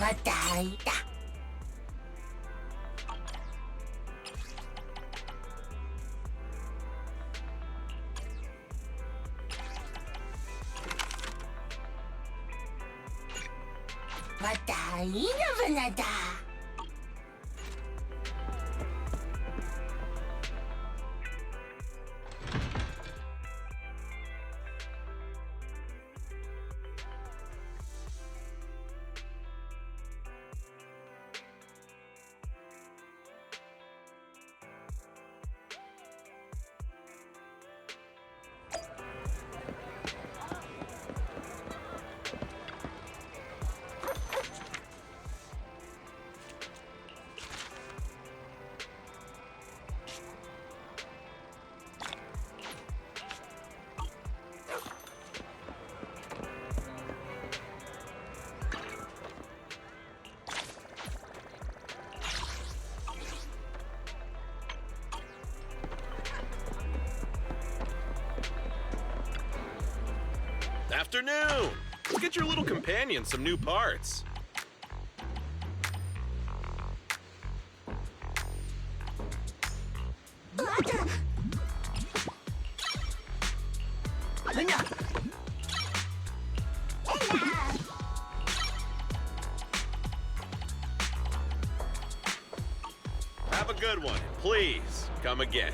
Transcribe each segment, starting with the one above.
Mataita. Mataina vanada. Afternoon! Let's get your little companion some new parts. Have a good one. Please, come again.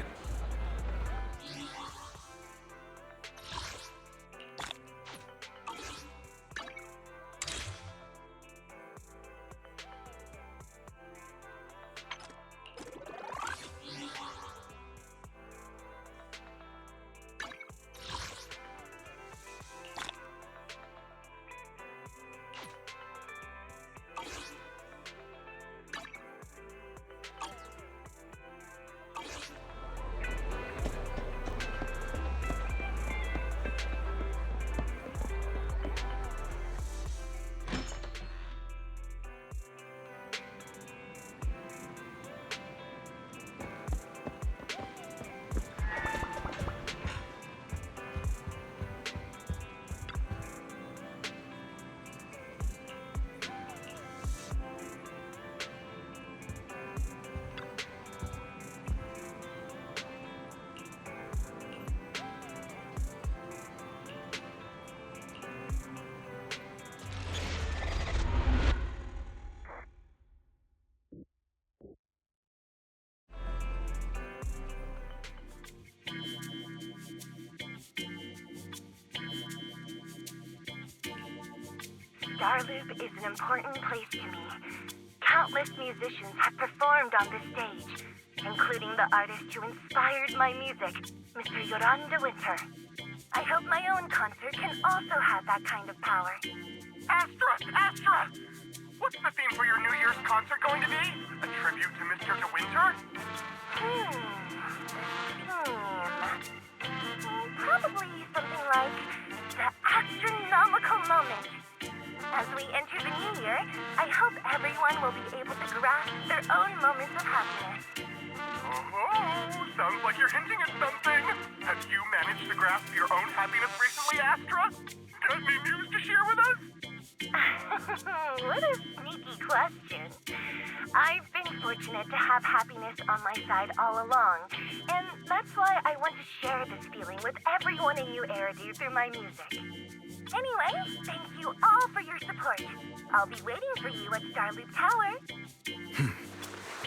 Starloop is an important place to me. Countless musicians have performed on this stage, including the artist who inspired my music, Mr. Yoran de Winter. I hope my own concert can also have that kind of power. Astra! What's the theme for your New Year's concert going to be? A tribute to Mr. de Winter? Probably something like the astronomical moment. As we enter the new year, I hope everyone will be able to grasp their own moments of happiness. Oh, sounds like you're hinting at something. Have you managed to grasp your own happiness recently, Astra? Got any news to share with us? What a sneaky question. I've been fortunate to have happiness on my side all along, and that's why I want to share this feeling with everyone in New Eridu through my music. Anyway, thank you all for your support. I'll be waiting for you at Starloop Tower.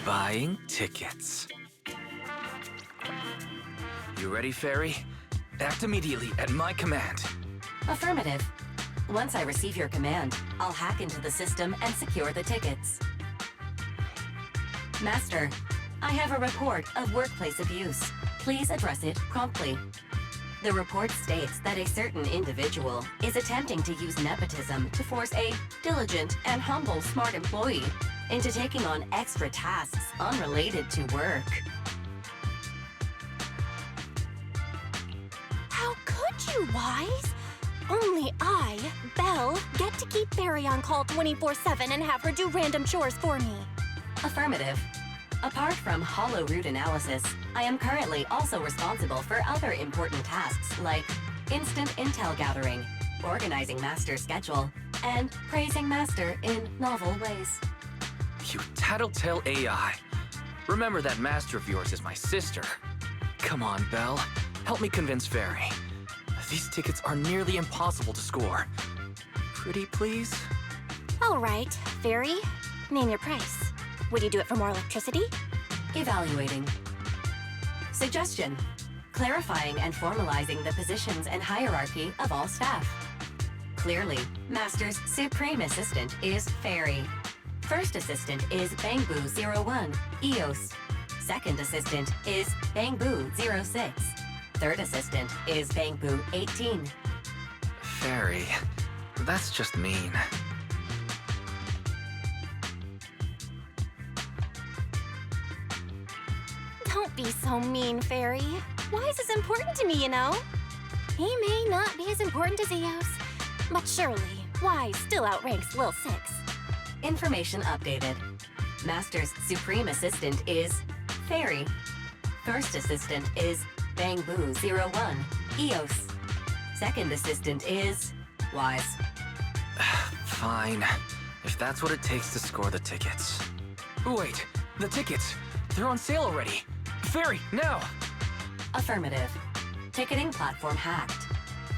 Buying tickets. You ready, Fairy? Act immediately at my command. Affirmative. Once I receive your command, I'll hack into the system and secure the tickets. Master, I have a report of workplace abuse. Please address it promptly. The report states that a certain individual is attempting to use nepotism to force a diligent and humble smart employee into taking on extra tasks unrelated to work. How could you, Wise? Only I, Belle, get to keep Fairy on call 24/7 and have her do random chores for me. Affirmative. Apart from hollow root analysis, I am currently also responsible for other important tasks like instant intel gathering, organizing master schedule, and praising Master in novel ways. You tattletale AI. Remember that Master of yours is my sister. Come on, Belle. Help me convince Fairy. These tickets are nearly impossible to score. Pretty please? All right, Fairy, name your price. Would you do it for more electricity? Evaluating. Suggestion. Clarifying and formalizing the positions and hierarchy of all staff. Clearly, Master's Supreme Assistant is Fairy. First Assistant is Bangboo01, EOS. Second Assistant is Bangboo06. Third Assistant is Bangboo18. Fairy, that's just mean. Don't be so mean, Fairy. Wise is important to me, you know. He may not be as important as Eos, but surely Wise still outranks Lil 6. Information updated. Master's Supreme Assistant is Fairy. First Assistant is Bangboo01, EOS. Second Assistant is Wise. Fine, if that's what it takes to score the tickets. Wait, the tickets! They're on sale already! Fairy, now! Affirmative. Ticketing platform hacked.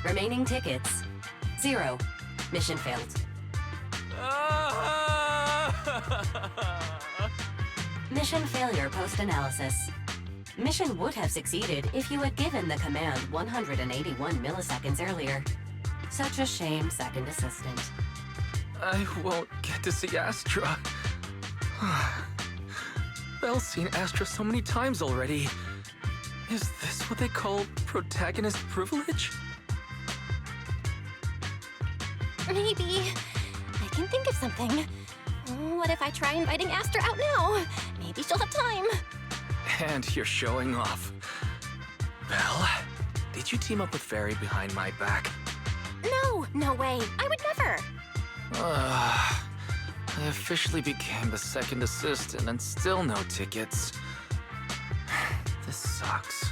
Remaining tickets 0. Mission failed. Mission failure post-analysis. Mission would have succeeded if you had given the command 181 milliseconds earlier. Such a shame, Second Assistant. I won't get to see Astra. Belle's seen Astra so many times already. Is this what they call protagonist privilege? Maybe I can think of something. What if I try inviting Astra out now? Maybe she'll have time. And you're showing off. Belle, did you team up with Fairy behind my back? No, no way. I would never. I officially became the second assistant and still no tickets. This sucks.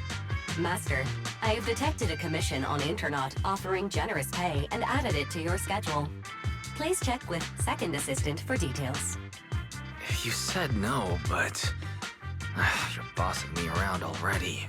Master, I have detected a commission on Internaut offering generous pay and added it to your schedule. Please check with Second Assistant for details. You said no, but you're bossing me around already.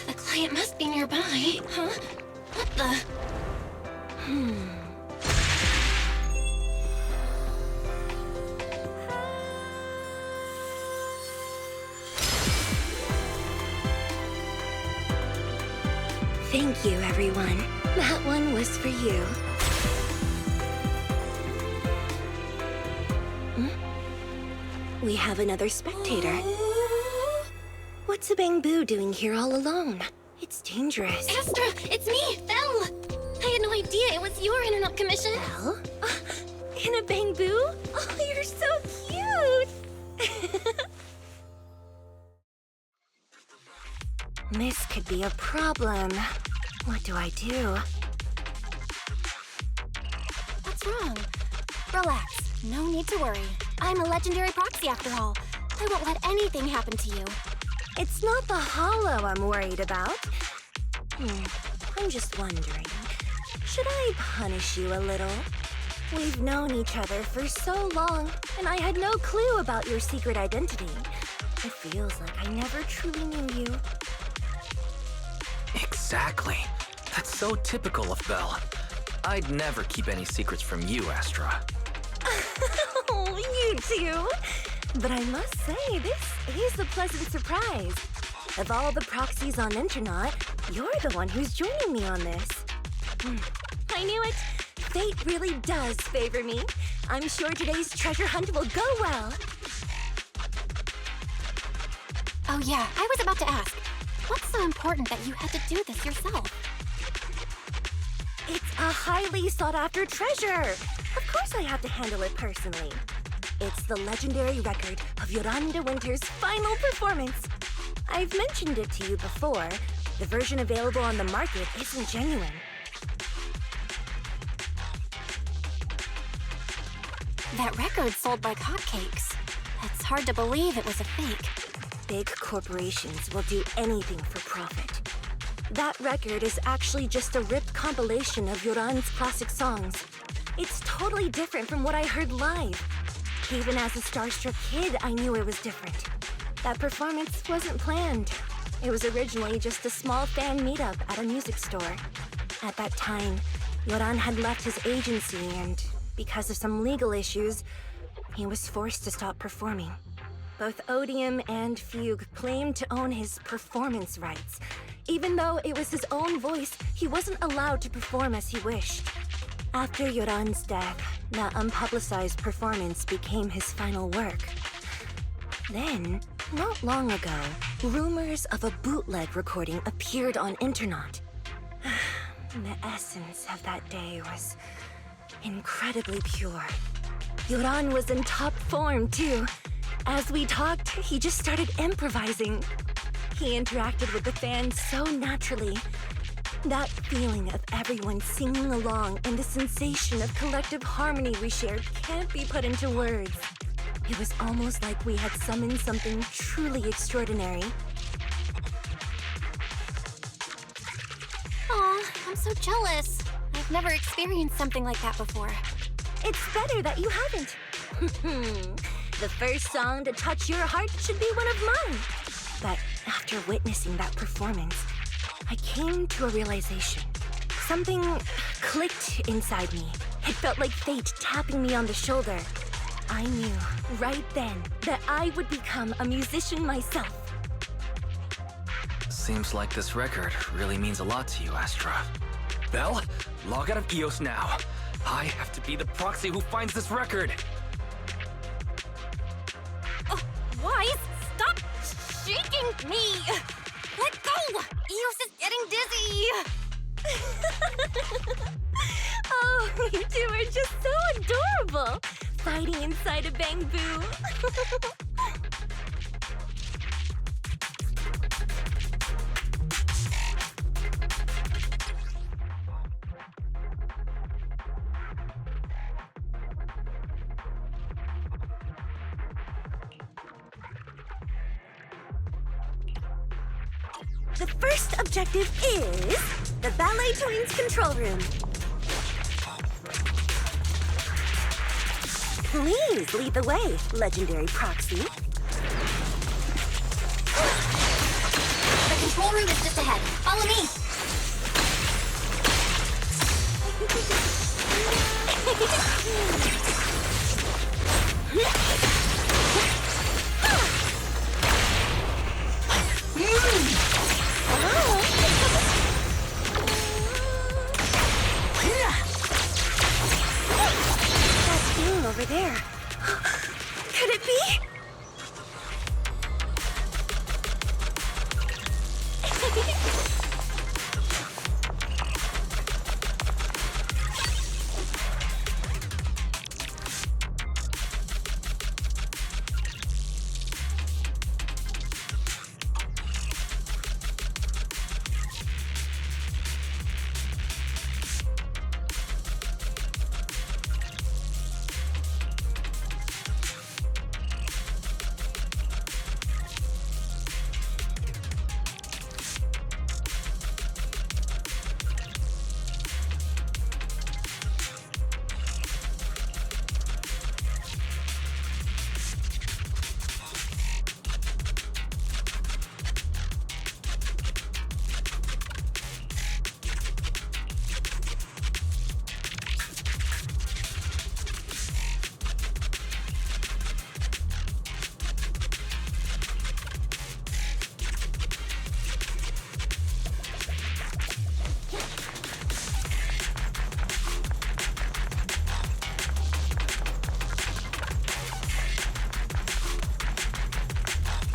The client must be nearby, huh? What the? Thank you, everyone. That one was for you. We have another spectator. What's a Bangboo doing here all alone? It's dangerous. Astra, it's me, Belle! I had no idea it was your internet commission. Belle? In a bamboo? Oh, you're so cute! This could be a problem. What do I do? What's wrong? Relax. No need to worry. I'm a legendary proxy after all. I won't let anything happen to you. It's not the hollow I'm worried about. I'm just wondering, should I punish you a little? We've known each other for so long, and I had no clue about your secret identity. It feels like I never truly knew you. Exactly. That's so typical of Belle. I'd never keep any secrets from you, Astra. Oh, you too. But I must say, this is a pleasant surprise. Of all the proxies on Internet, you're the one who's joining me on this. I knew it. Fate really does favor me. I'm sure today's treasure hunt will go well. Oh yeah, I was about to ask. What's so important that you had to do this yourself? It's a highly sought-after treasure. Of course I have to handle it personally. It's the legendary record of Yoran de Winter's final performance. I've mentioned it to you before. The version available on the market isn't genuine. That record sold like hotcakes. It's hard to believe it was a fake. Big corporations will do anything for profit. That record is actually just a ripped compilation of Yoran's classic songs. It's totally different from what I heard live. Even as a starstruck kid, I knew it was different. That performance wasn't planned. It was originally just a small fan meetup at a music store. At that time, Yoran had left his agency and, because of some legal issues, he was forced to stop performing. Both Odium and Fugue claimed to own his performance rights. Even though it was his own voice, he wasn't allowed to perform as he wished. After Yoran's death, that unpublicized performance became his final work. Then, not long ago, rumors of a bootleg recording appeared on Internet. The essence of that day was incredibly pure. Yoran was in top form, too. As we talked, he just started improvising. He interacted with the fans so naturally. That feeling of everyone singing along and the sensation of collective harmony we shared can't be put into words. It was almost like we had summoned something truly extraordinary. Aw, I'm so jealous. I've never experienced something like that before. It's better that you haven't. The first song to touch your heart should be one of mine. But after witnessing that performance, I came to a realization. Something clicked inside me. It felt like fate tapping me on the shoulder. I knew right then that I would become a musician myself. Seems like this record really means a lot to you, Astra. Belle, log out of EOS now. I have to be the proxy who finds this record. Oh, Wise, stop shaking me! Let go! Eos is getting dizzy! Oh, you two are just so adorable! Fighting inside a bamboo. The first objective is the Ballet Twins control room. Please lead the way, legendary proxy. The control room is just ahead. Follow me! That thing over there. Could it be?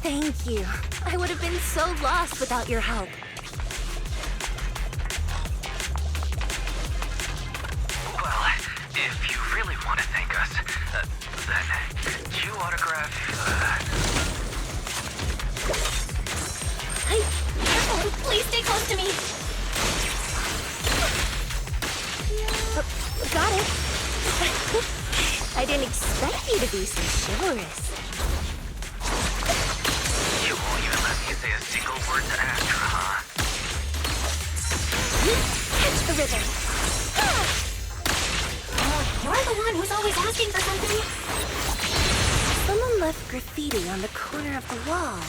Thank you. I would have been so lost without your help. Well, if you really want to thank us, then could you autograph, Oh, please stay close to me. Got it. I didn't expect you to be so chivalrous. You won't even let me say a single word to Astra, huh? Catch the rhythm. Oh, you're the one who's always asking for something. Someone left graffiti on the corner of the wall.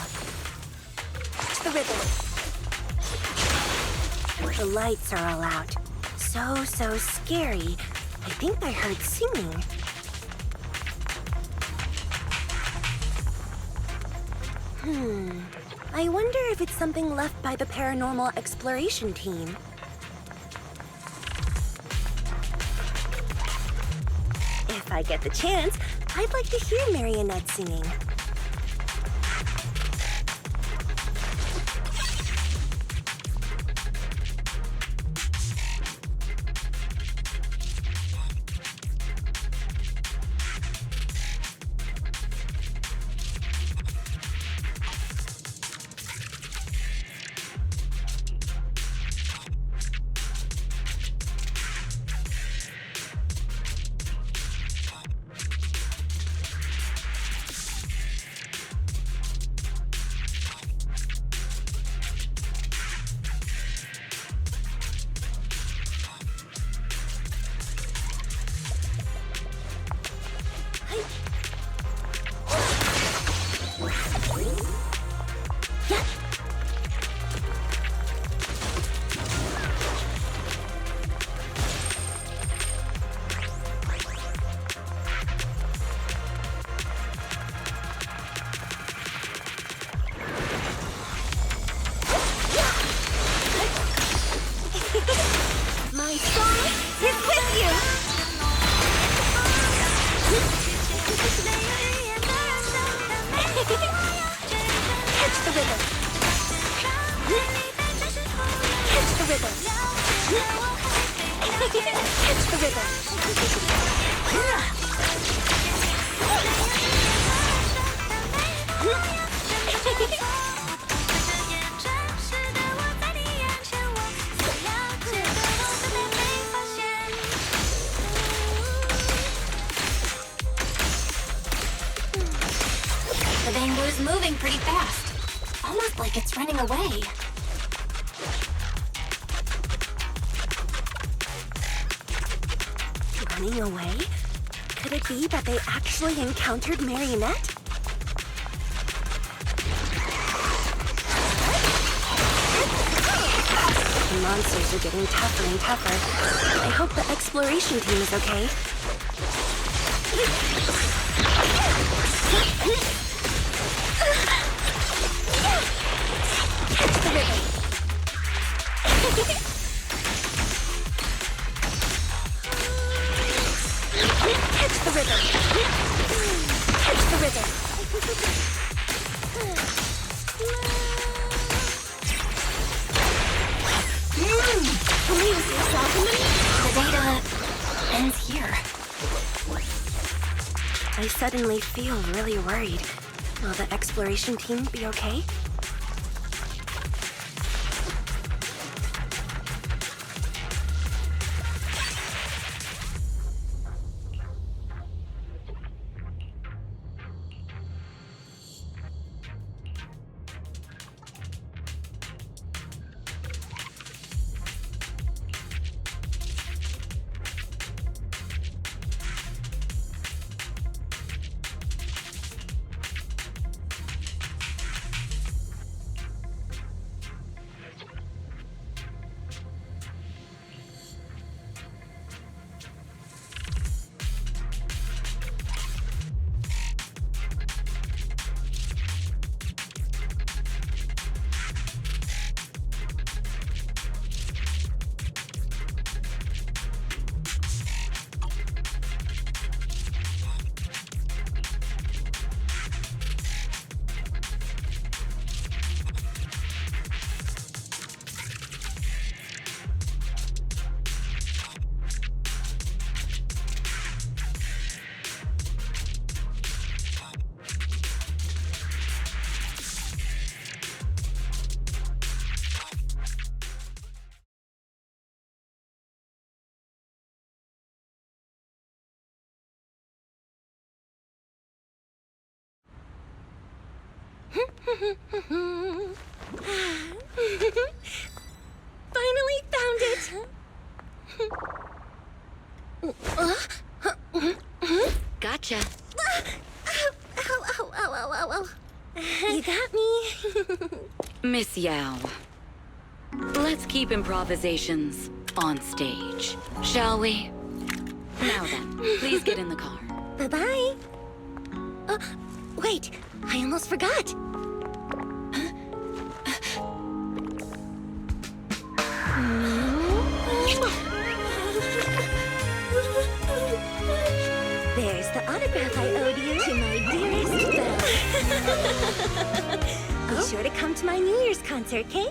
Catch the rhythm. The lights are all out. So scary. I think I heard singing. I wonder if it's something left by the paranormal exploration team. If I get the chance, I'd like to hear Marionette singing. My song is with you! Catch the rhythm! Catch the rhythm! Catch the rhythm! The bamboo's moving pretty fast. Almost like it's running away. Running away? Could it be that they actually encountered Marionette? The monsters are getting tougher and tougher. I hope the exploration team is okay. Catch the rhythm. Catch the rhythm. Catch the rhythm. Please yourself. The data ends here. I suddenly feel really worried. Will the exploration team be okay? Finally found it! Gotcha. Ow. You got me. Miss Yao, let's keep improvisations on stage, shall we? Now then, please get in the car. Bye-bye. Wait, I almost forgot. There's the autograph I owed you to my dearest Belle. Be sure to come to my New Year's concert, okay?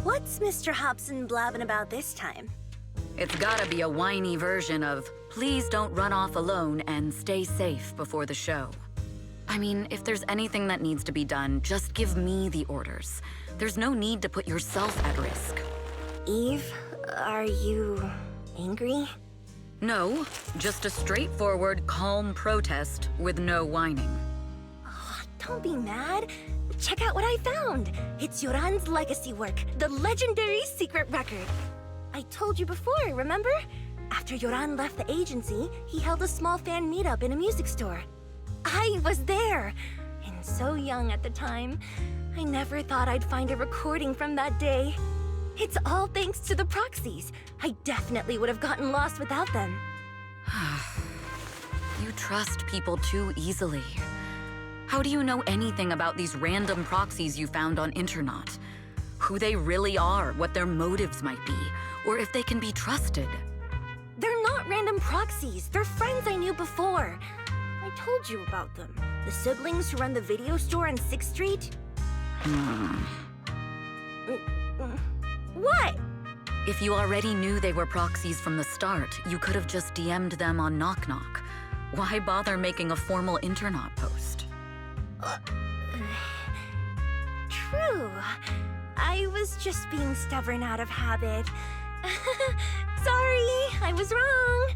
What's Mr. Hobson blabbing about this time? It's gotta be a whiny version of, please don't run off alone and stay safe before the show. I mean, if there's anything that needs to be done, just give me the orders. There's no need to put yourself at risk. Eve, are you angry? No, just a straightforward, calm protest with no whining. Oh, don't be mad. Check out what I found. It's Yoran's legacy work, the legendary secret record. I told you before, remember? After Yoran left the agency, he held a small fan meetup in a music store. I was there, and so young at the time. I never thought I'd find a recording from that day. It's all thanks to the proxies. I definitely would have gotten lost without them. You trust people too easily. How do you know anything about these random proxies you found on Internet? Who they really are, what their motives might be, or if they can be trusted? They're not random proxies. They're friends I knew before. I told you about them. The siblings who run the video store on 6th Street. What? If you already knew they were proxies from the start, you could have just DM'd them on Knock Knock. Why bother making a formal Internet post? True. I was just being stubborn out of habit. Sorry, I was wrong.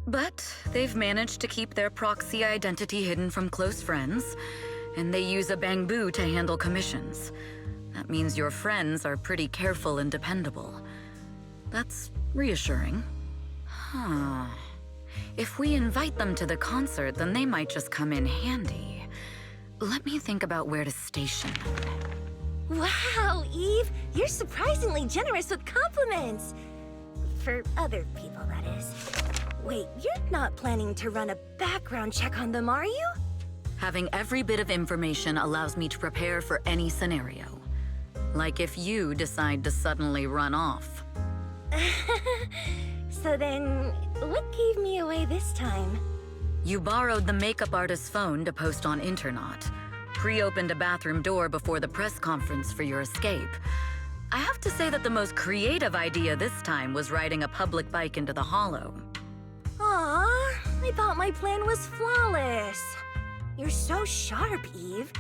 But they've managed to keep their proxy identity hidden from close friends, and they use a bamboo to handle commissions. That means your friends are pretty careful and dependable. That's reassuring. Huh. If we invite them to the concert, then they might just come in handy. Let me think about where to station them. Wow, Eve, you're surprisingly generous with compliments. For other people, that is. Wait, you're not planning to run a background check on them, are you? Having every bit of information allows me to prepare for any scenario. Like if you decide to suddenly run off. So then, what gave me away this time? You borrowed the makeup artist's phone to post on Internet, pre-opened a bathroom door before the press conference for your escape. I have to say that the most creative idea this time was riding a public bike into the hollow. Aw, I thought my plan was flawless. You're so sharp, Eve.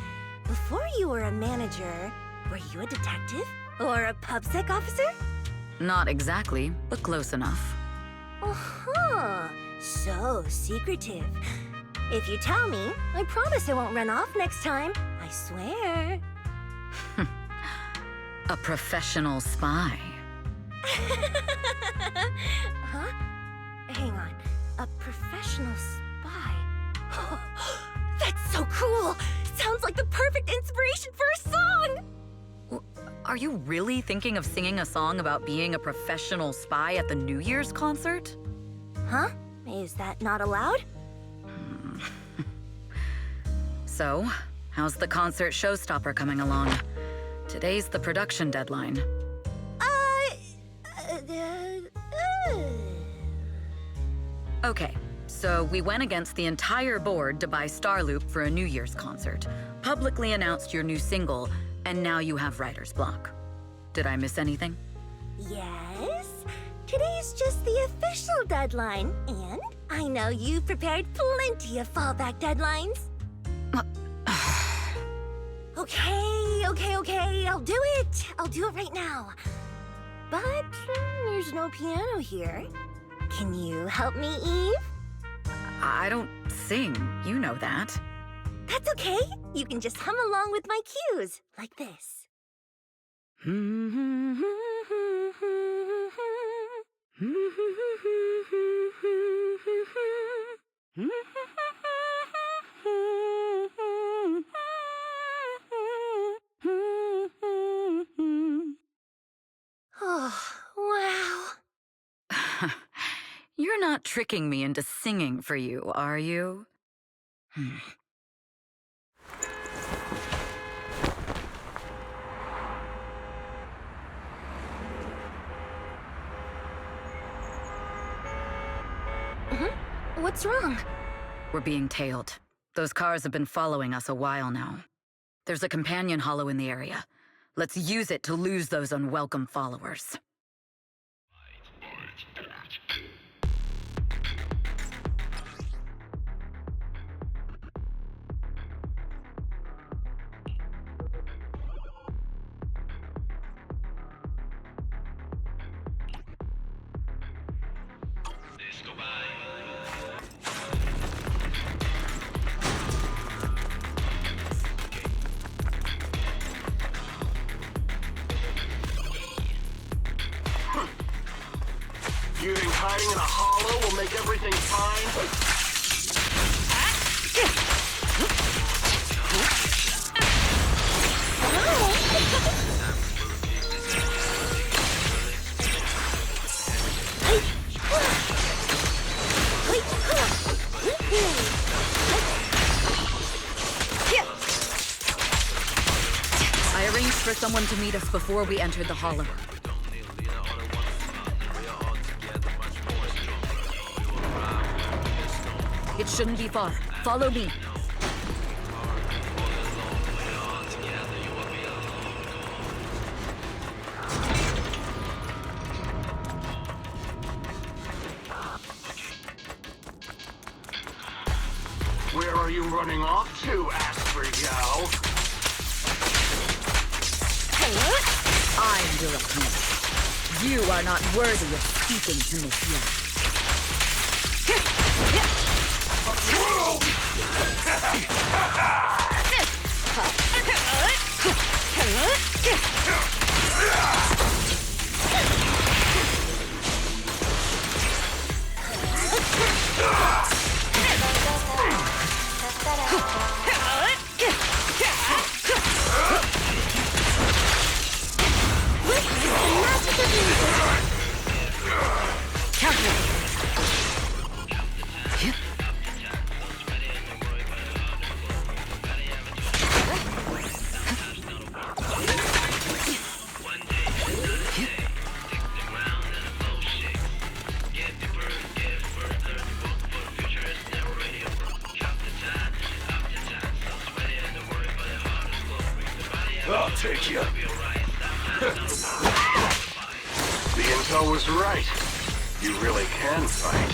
Before you were a manager, were you a detective? Or a PubSec officer? Not exactly, but close enough. Uh-huh. So secretive. If you tell me, I promise I won't run off next time. I swear. A professional spy. Huh? Hang on. A professional spy? That's so cool! Sounds like the perfect inspiration for a song! Are you really thinking of singing a song about being a professional spy at the New Year's concert? Huh? Is that not allowed? So, how's the concert showstopper coming along? Today's the production deadline. Okay, so we went against the entire board to buy Starloop for a New Year's concert, publicly announced your new single, and now you have writer's block. Did I miss anything? Yes? Today's just the official deadline, and I know you've prepared plenty of fallback deadlines. Okay, I'll do it. I'll do it right now. But there's no piano here. Can you help me, Eve? I don't sing, you know that. That's okay. You can just hum along with my cues, like this. Oh, wow. You're not tricking me into singing for you, are you? What's wrong? We're being tailed. Those cars have been following us a while now. There's a companion hollow in the area. Let's use it to lose those unwelcome followers. You think hiding in a hollow will make everything fine? I arranged for someone to meet us before we entered the hollow. It shouldn't be far. Follow me. Where are you running off to, Astra gal? I'm your opponent. You are not worthy of speaking to me yet. I'll take you. The intel was right. You really can fight.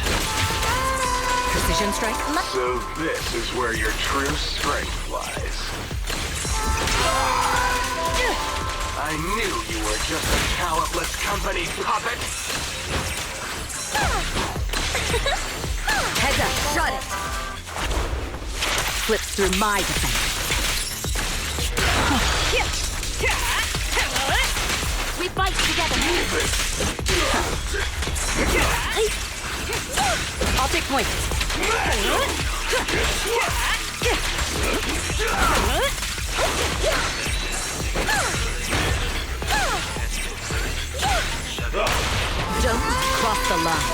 Precision strike? So this is where your true strength lies. I knew you were just a talentless company puppet. Heads up, shut it! Flips through my defense. We fight together. I'll take point. Don't cross the line.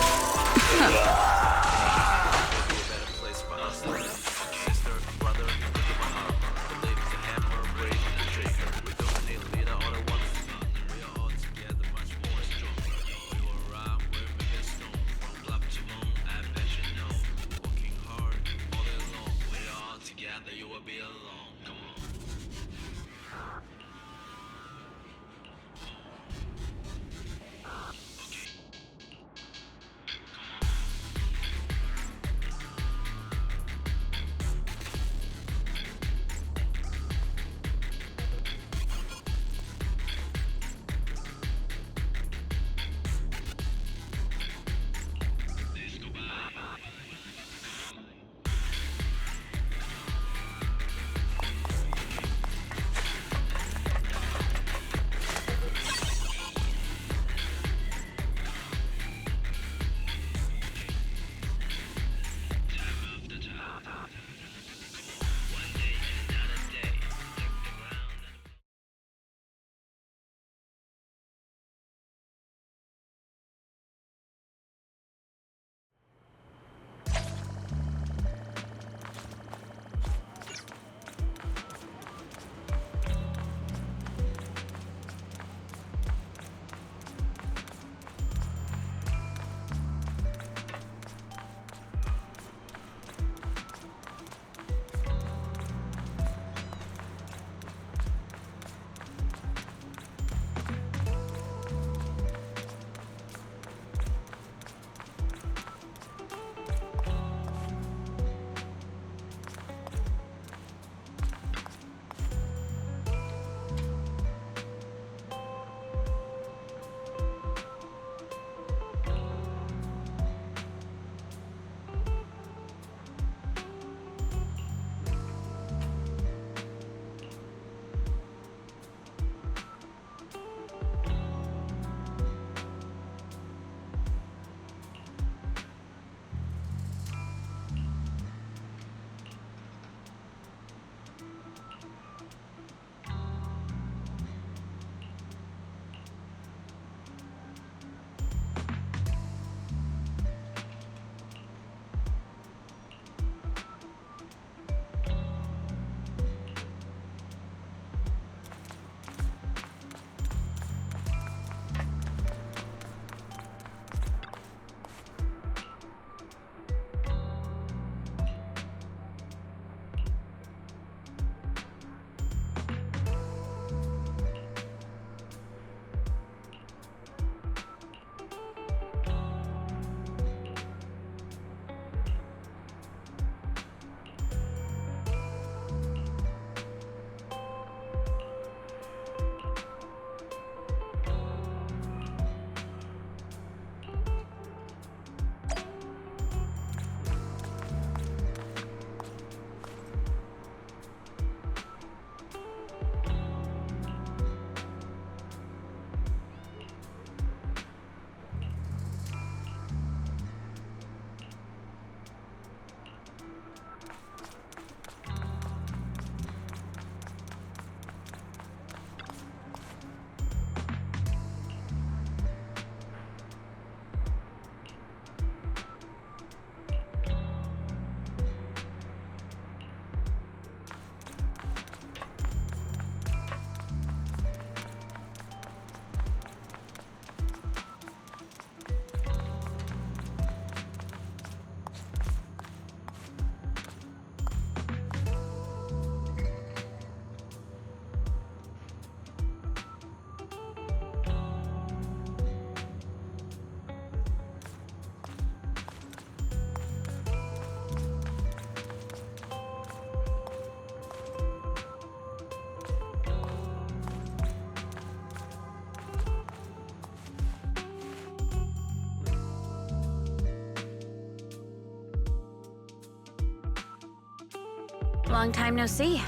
Long time no see.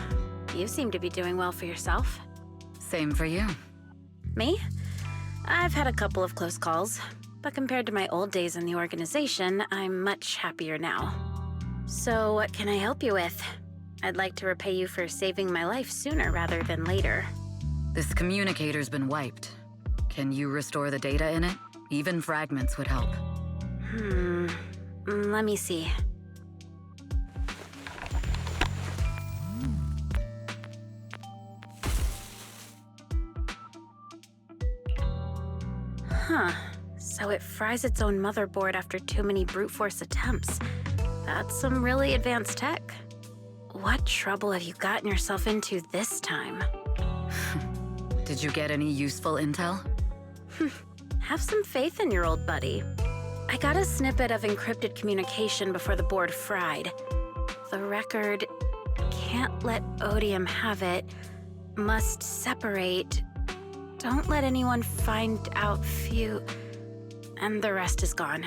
You seem to be doing well for yourself. Same for you. Me? I've had a couple of close calls, but compared to my old days in the organization, I'm much happier now. So what can I help you with? I'd like to repay you for saving my life sooner rather than later. This communicator's been wiped. Can you restore the data in it? Even fragments would help. Let me see. Huh. So it fries its own motherboard after too many brute force attempts. That's some really advanced tech. What trouble have you gotten yourself into this time? Did you get any useful intel? Have some faith in your old buddy. I got a snippet of encrypted communication before the board fried. The record can't let Odium have it, must separate, don't let anyone find out and the rest is gone.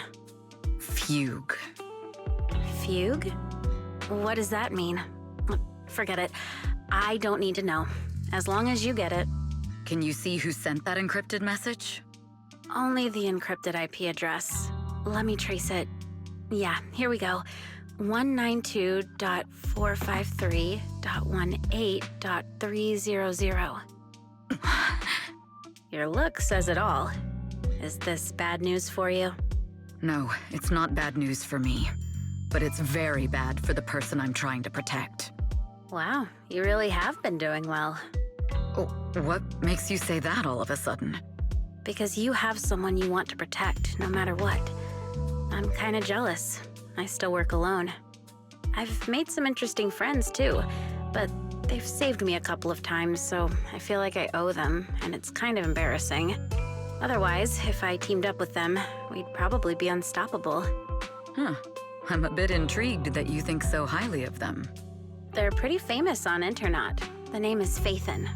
Fugue. Fugue? What does that mean? Forget it. I don't need to know. As long as you get it. Can you see who sent that encrypted message? Only the encrypted IP address. Let me trace it. Yeah, here we go. 192.453.18.300. Your look says it all. Is this bad news for you? No, it's not bad news for me. But it's very bad for the person I'm trying to protect. Wow, you really have been doing well. Oh, what makes you say that all of a sudden? Because you have someone you want to protect, no matter what. I'm kinda jealous. I still work alone. I've made some interesting friends, too, but they've saved me a couple of times, so I feel like I owe them, and it's kind of embarrassing. Otherwise, if I teamed up with them, we'd probably be unstoppable. Huh. I'm a bit intrigued that you think so highly of them. They're pretty famous on Internet. The name is Faithin.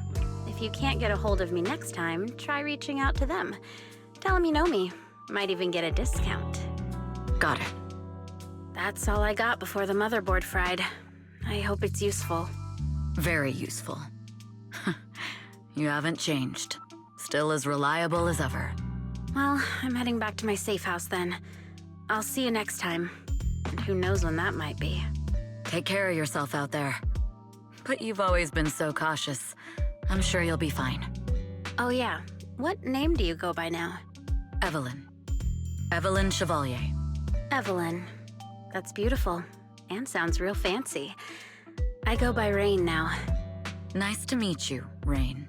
If you can't get a hold of me next time, try reaching out to them. Tell them you know me. Might even get a discount. Got it. That's all I got before the motherboard fried. I hope it's useful. Very useful. You haven't changed. Still as reliable as ever. Well, I'm heading back to my safe house then. I'll see you next time. And who knows when that might be. Take care of yourself out there. But you've always been so cautious. I'm sure you'll be fine. Oh yeah, what name do you go by now? Evelyn. Evelyn Chevalier. Evelyn. That's beautiful. And sounds real fancy. I go by Rain now. Nice to meet you, Rain.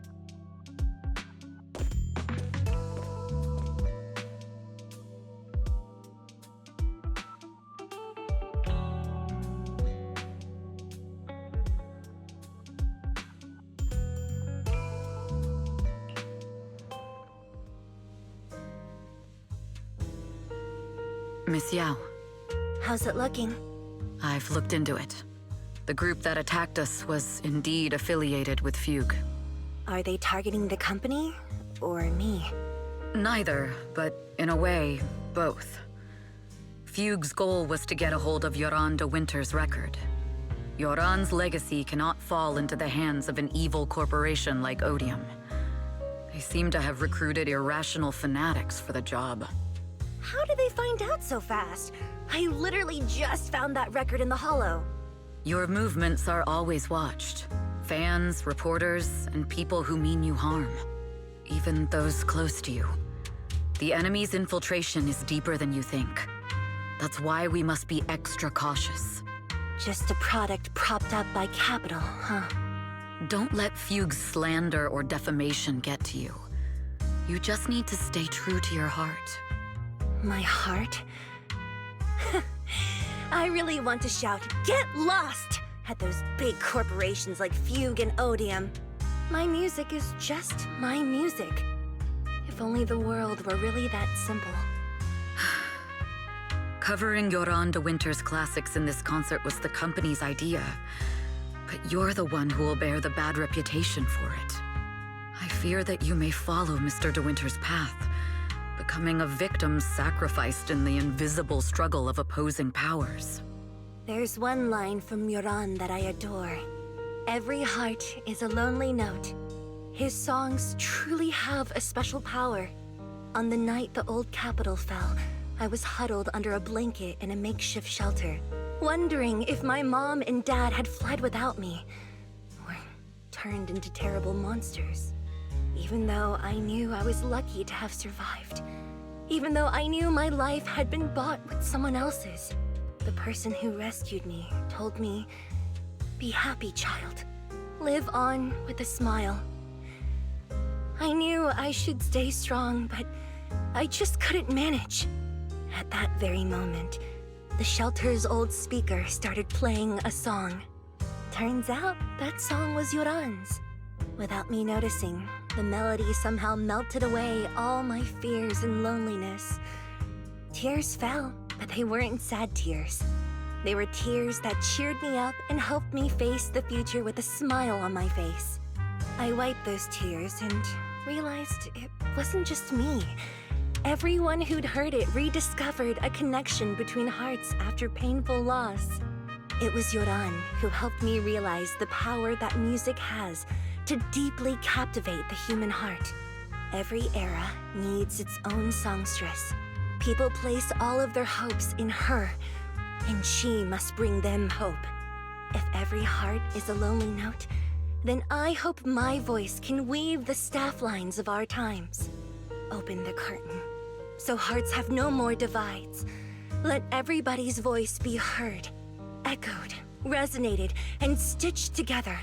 Miss Yao. How's it looking? I've looked into it. The group that attacked us was indeed affiliated with Fugue. Are they targeting the company or me? Neither, but in a way, both. Fugue's goal was to get a hold of Yoran de Winter's record. Yoran's legacy cannot fall into the hands of an evil corporation like Odium. They seem to have recruited irrational fanatics for the job. How did they find out so fast? I literally just found that record in the hollow. Your movements are always watched. Fans, reporters, and people who mean you harm. Even those close to you. The enemy's infiltration is deeper than you think. That's why we must be extra cautious. Just a product propped up by capital, huh? Don't let Fugue's slander or defamation get to you. You just need to stay true to your heart. My heart? I really want to shout, "Get lost!" at those big corporations like Fugue and Odium. My music is just my music. If only the world were really that simple. Covering Yoran de Winter's classics in this concert was the company's idea. But you're the one who will bear the bad reputation for it. I fear that you may follow Mr. de Winter's path, becoming a victim sacrificed in the invisible struggle of opposing powers. There's one line from Yoran that I adore. Every heart is a lonely note. His songs truly have a special power. On the night the old capital fell, I was huddled under a blanket in a makeshift shelter, wondering if my mom and dad had fled without me, or turned into terrible monsters. Even though I knew I was lucky to have survived. Even though I knew my life had been bought with someone else's. The person who rescued me told me, "Be happy, child. Live on with a smile." I knew I should stay strong, but I just couldn't manage. At that very moment, the shelter's old speaker started playing a song. Turns out that song was Yoran's. Without me noticing, the melody somehow melted away all my fears and loneliness. Tears fell, but they weren't sad tears. They were tears that cheered me up and helped me face the future with a smile on my face. I wiped those tears and realized it wasn't just me. Everyone who'd heard it rediscovered a connection between hearts after painful loss. It was Yoran who helped me realize the power that music has to deeply captivate the human heart. Every era needs its own songstress. People place all of their hopes in her, and she must bring them hope. If every heart is a lonely note, then I hope my voice can weave the staff lines of our times. Open the curtain, so hearts have no more divides. Let everybody's voice be heard, echoed, resonated, and stitched together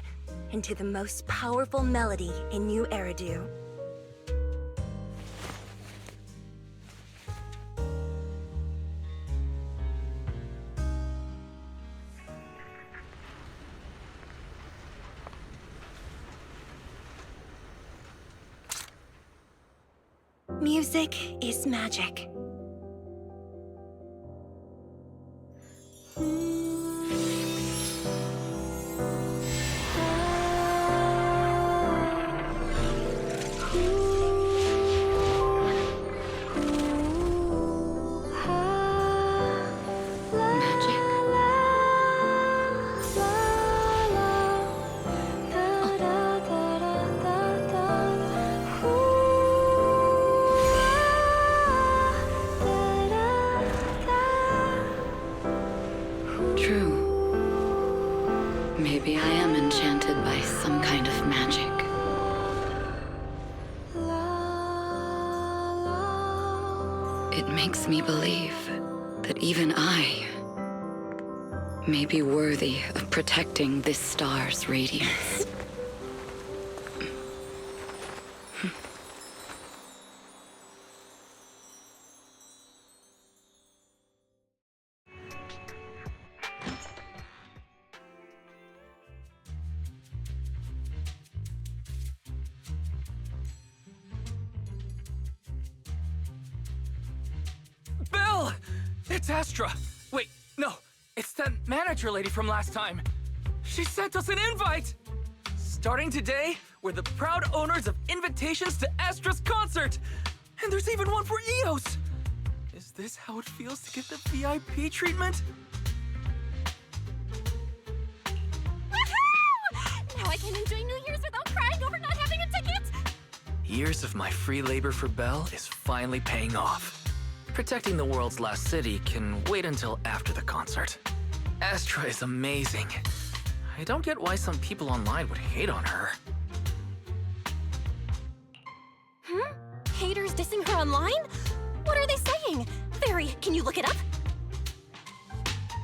into the most powerful melody in New Eridu. Music is magic. Maybe I am enchanted by some kind of magic. It makes me believe that even I may be worthy of protecting this star's radiance. Belle! It's Astra! Wait, no, it's that manager lady from last time. She sent us an invite! Starting today, we're the proud owners of invitations to Astra's concert! And there's even one for Eos! Is this how it feels to get the VIP treatment? Woohoo! Now I can enjoy New Year's without crying over not having a ticket! Years of my free labor for Belle is finally paying off. Protecting the world's last city can wait until after the concert. Astra is amazing. I don't get why some people online would hate on her. Haters dissing her online? What are they saying? Fairy, can you look it up?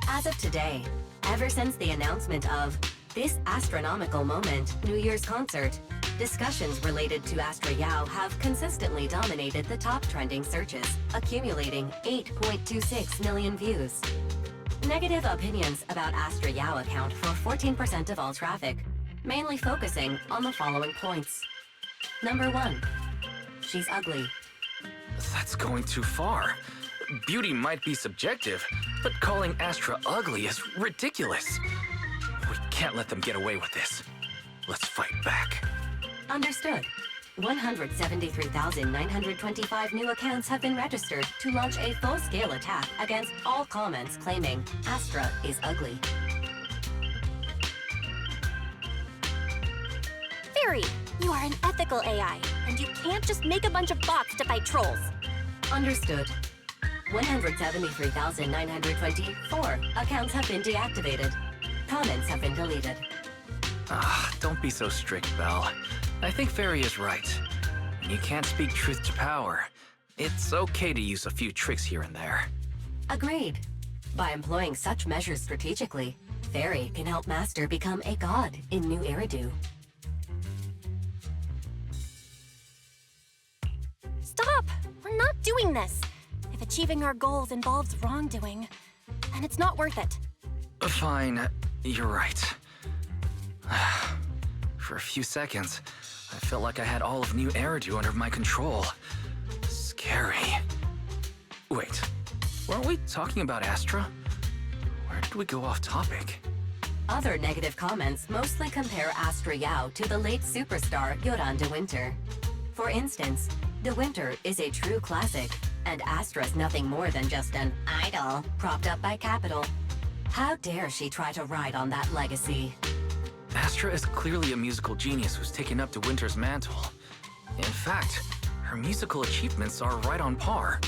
As of today, ever since the announcement of this astronomical moment, New Year's concert, discussions related to Astra Yao have consistently dominated the top trending searches, accumulating 8.26 million views. Negative opinions about Astra Yao account for 14% of all traffic, mainly focusing on the following points. Number 1, she's ugly. That's going too far. Beauty might be subjective, but calling Astra ugly is ridiculous. We can't let them get away with this. Let's fight back. Understood. 173,925 new accounts have been registered to launch a full-scale attack against all comments claiming Astra is ugly. Fairy, you are an ethical AI, and you can't just make a bunch of bots to fight trolls. Understood. 173,924 accounts have been deactivated. Comments have been deleted. Don't be so strict, Belle. I think Fairy is right. When you can't speak truth to power, it's okay to use a few tricks here and there. Agreed. By employing such measures strategically, Fairy can help Master become a god in New Eridu. Stop! We're not doing this. If achieving our goals involves wrongdoing, then it's not worth it. Fine, you're right. For a few seconds, I felt like I had all of New Eridu under my control. Scary. Wait, weren't we talking about Astra? Where did we go off topic? Other negative comments mostly compare Astra Yao to the late superstar Yoran de Winter. For instance, De Winter is a true classic, and Astra's nothing more than just an idol propped up by capital. How dare she try to ride on that legacy? Astra is clearly a musical genius who's taken up De Winter's mantle. In fact, her musical achievements are right on par.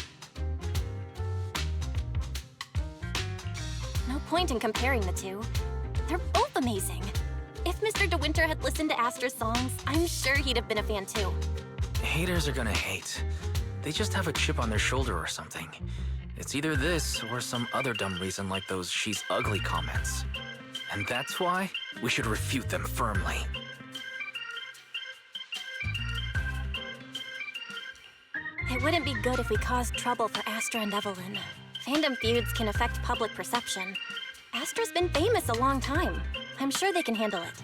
No point in comparing the two. They're both amazing. If Mr. De Winter had listened to Astra's songs, I'm sure he'd have been a fan too. Haters are gonna hate. They just have a chip on their shoulder or something. It's either this or some other dumb reason like those "she's ugly" comments. And that's why we should refute them firmly. It wouldn't be good if we caused trouble for Astra and Evelyn. Fandom feuds can affect public perception. Astra's been famous a long time. I'm sure they can handle it.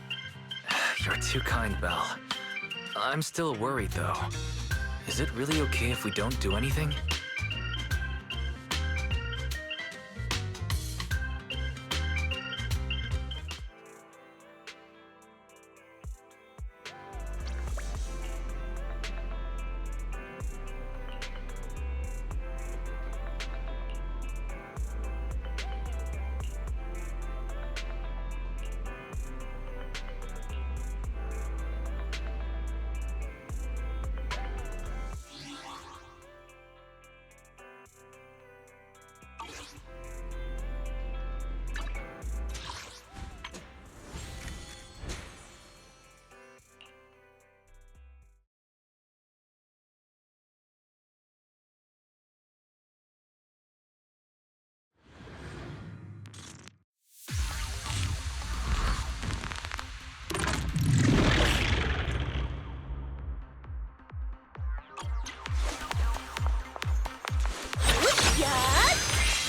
You're too kind, Belle. I'm still worried, though. Is it really okay if we don't do anything?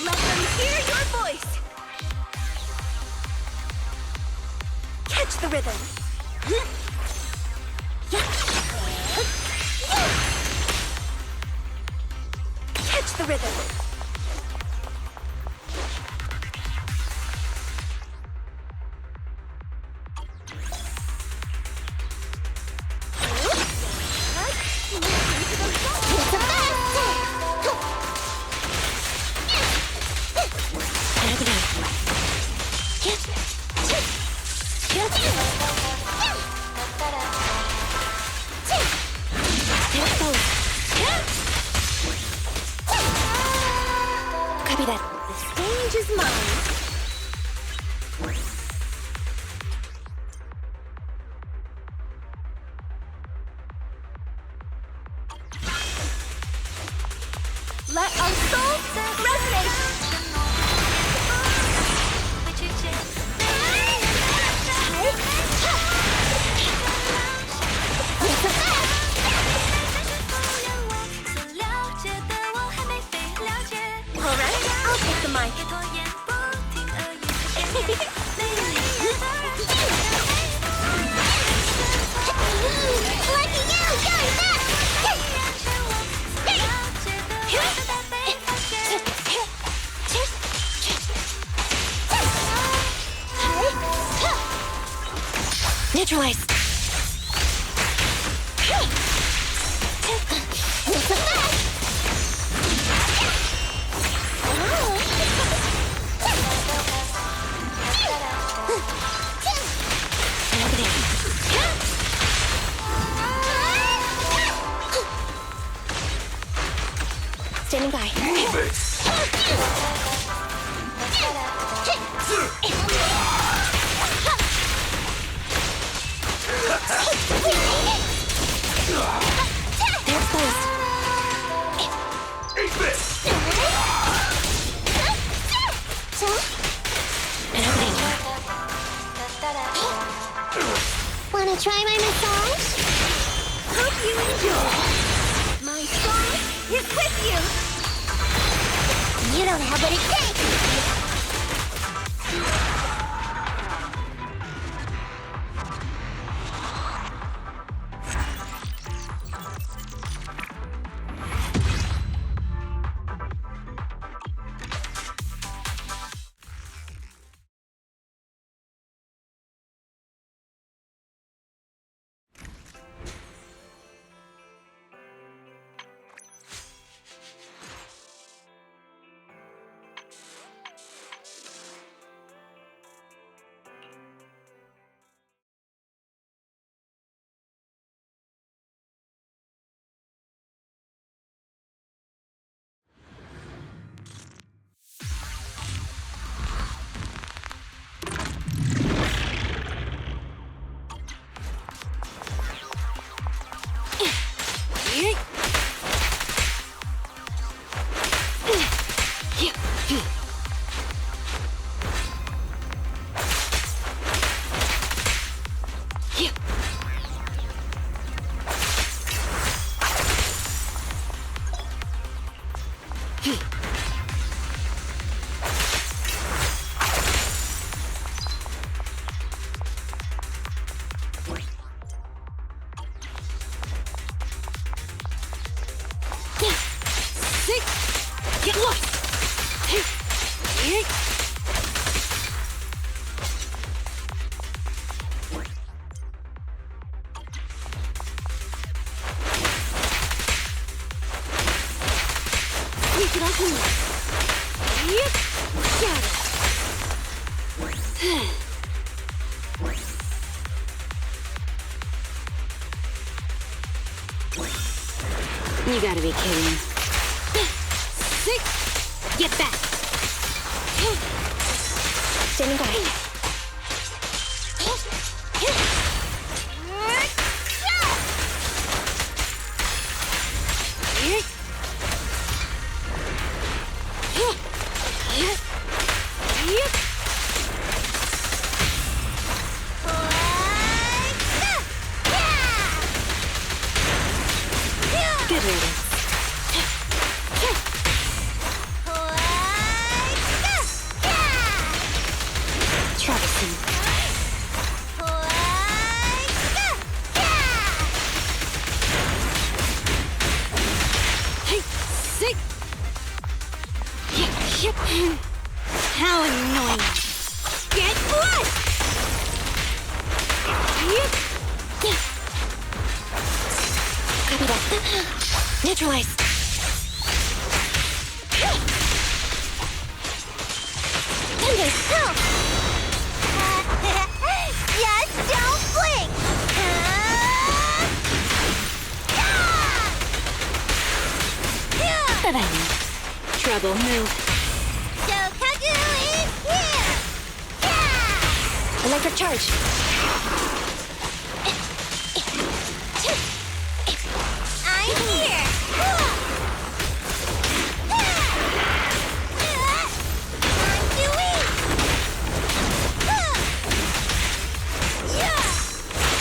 Let them hear your voice! Catch the rhythm! Catch the rhythm! Copy that. The stage is mine. Let our souls resonate. All right, I'll take the mic. Lucky you! Going back! Standing by. They're close. An opening. Wanna try my massage? Hope you enjoy. My song is with you. You don't have what it takes. Get lost! Sneak it off me. Yep, got it. You gotta be kidding. Get back! Standing by. Good riddance. Troublesome. Hey, sick. Yep. How annoying. Get blood. Yep. Copy that. Neutralize. Thunder, help! Just don't blink! But I know. Trouble, move. Shokaku is here! Electric charge. I'm here!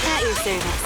At your service.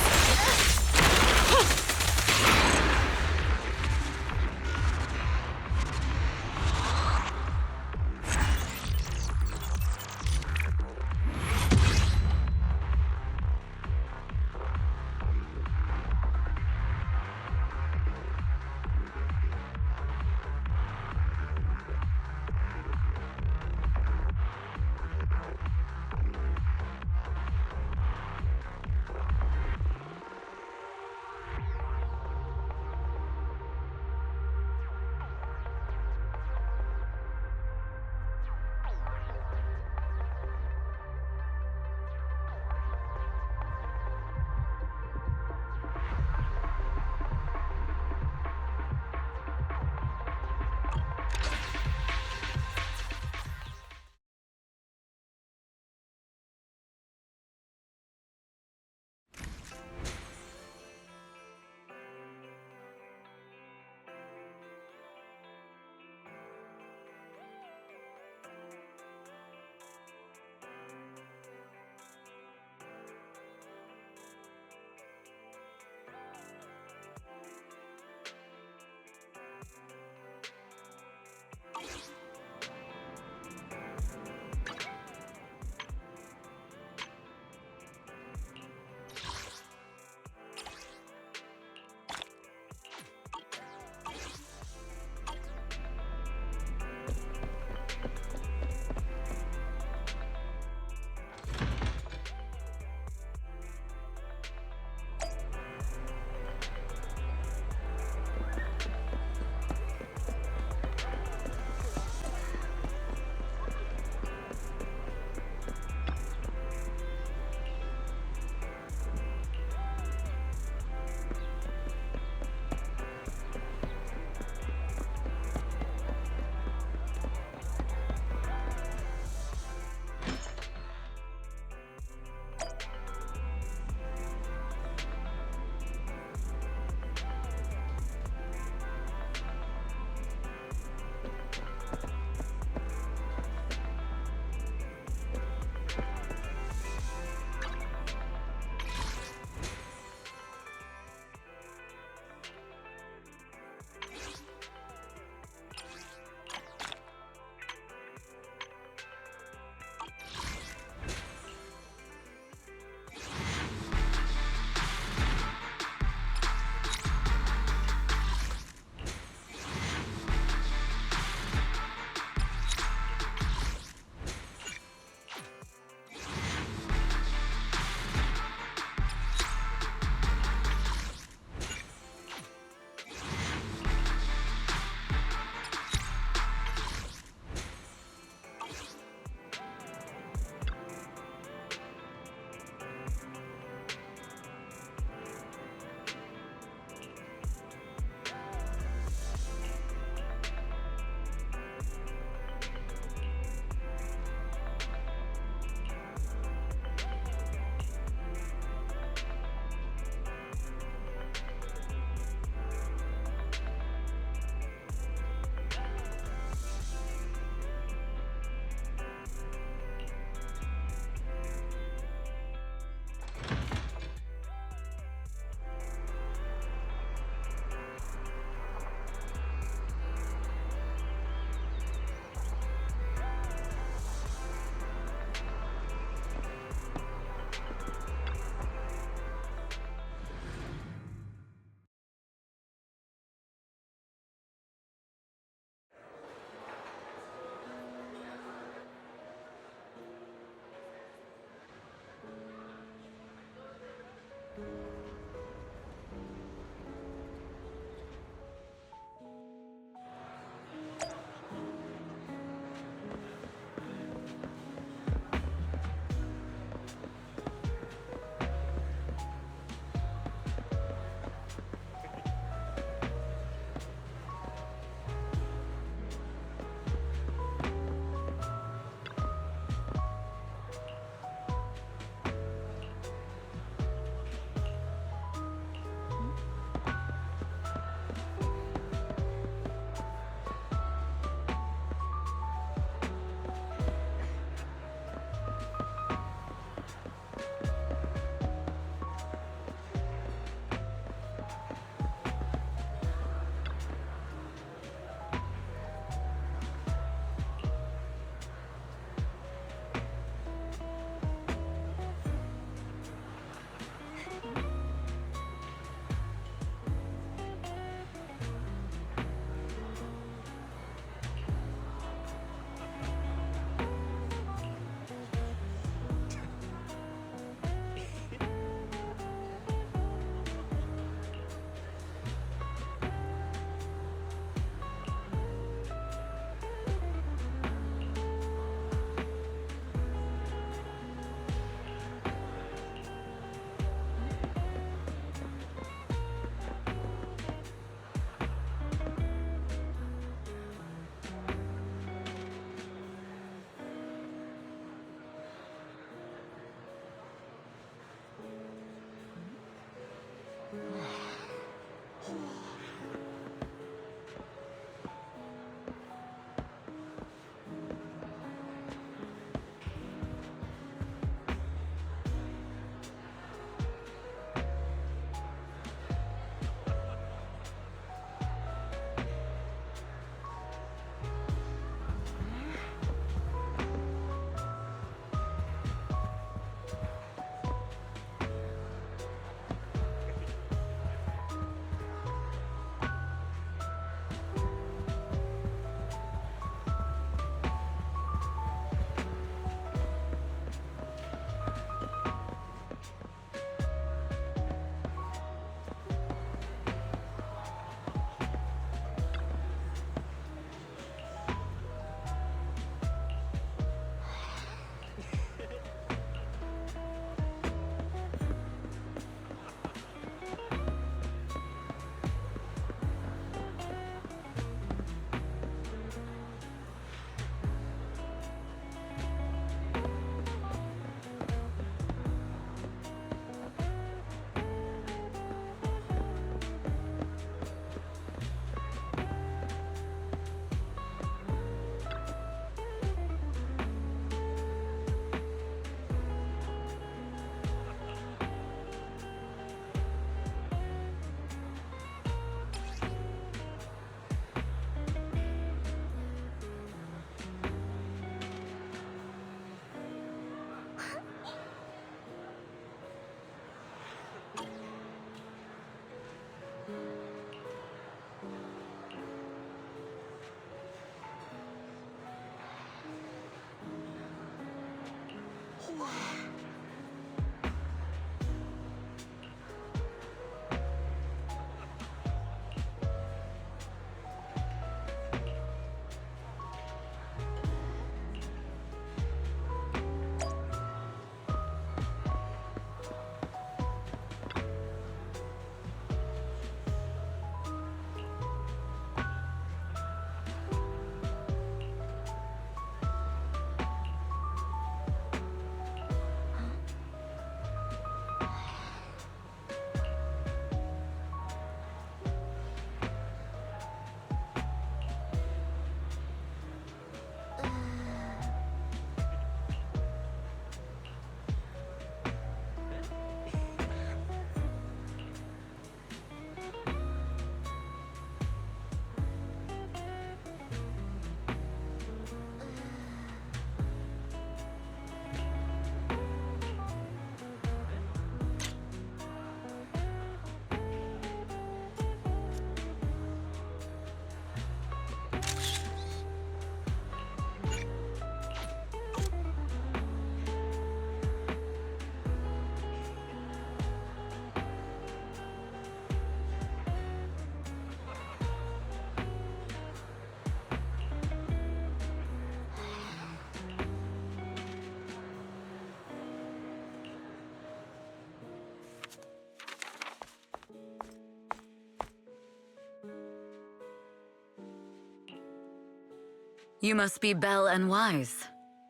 You must be Belle and Wise.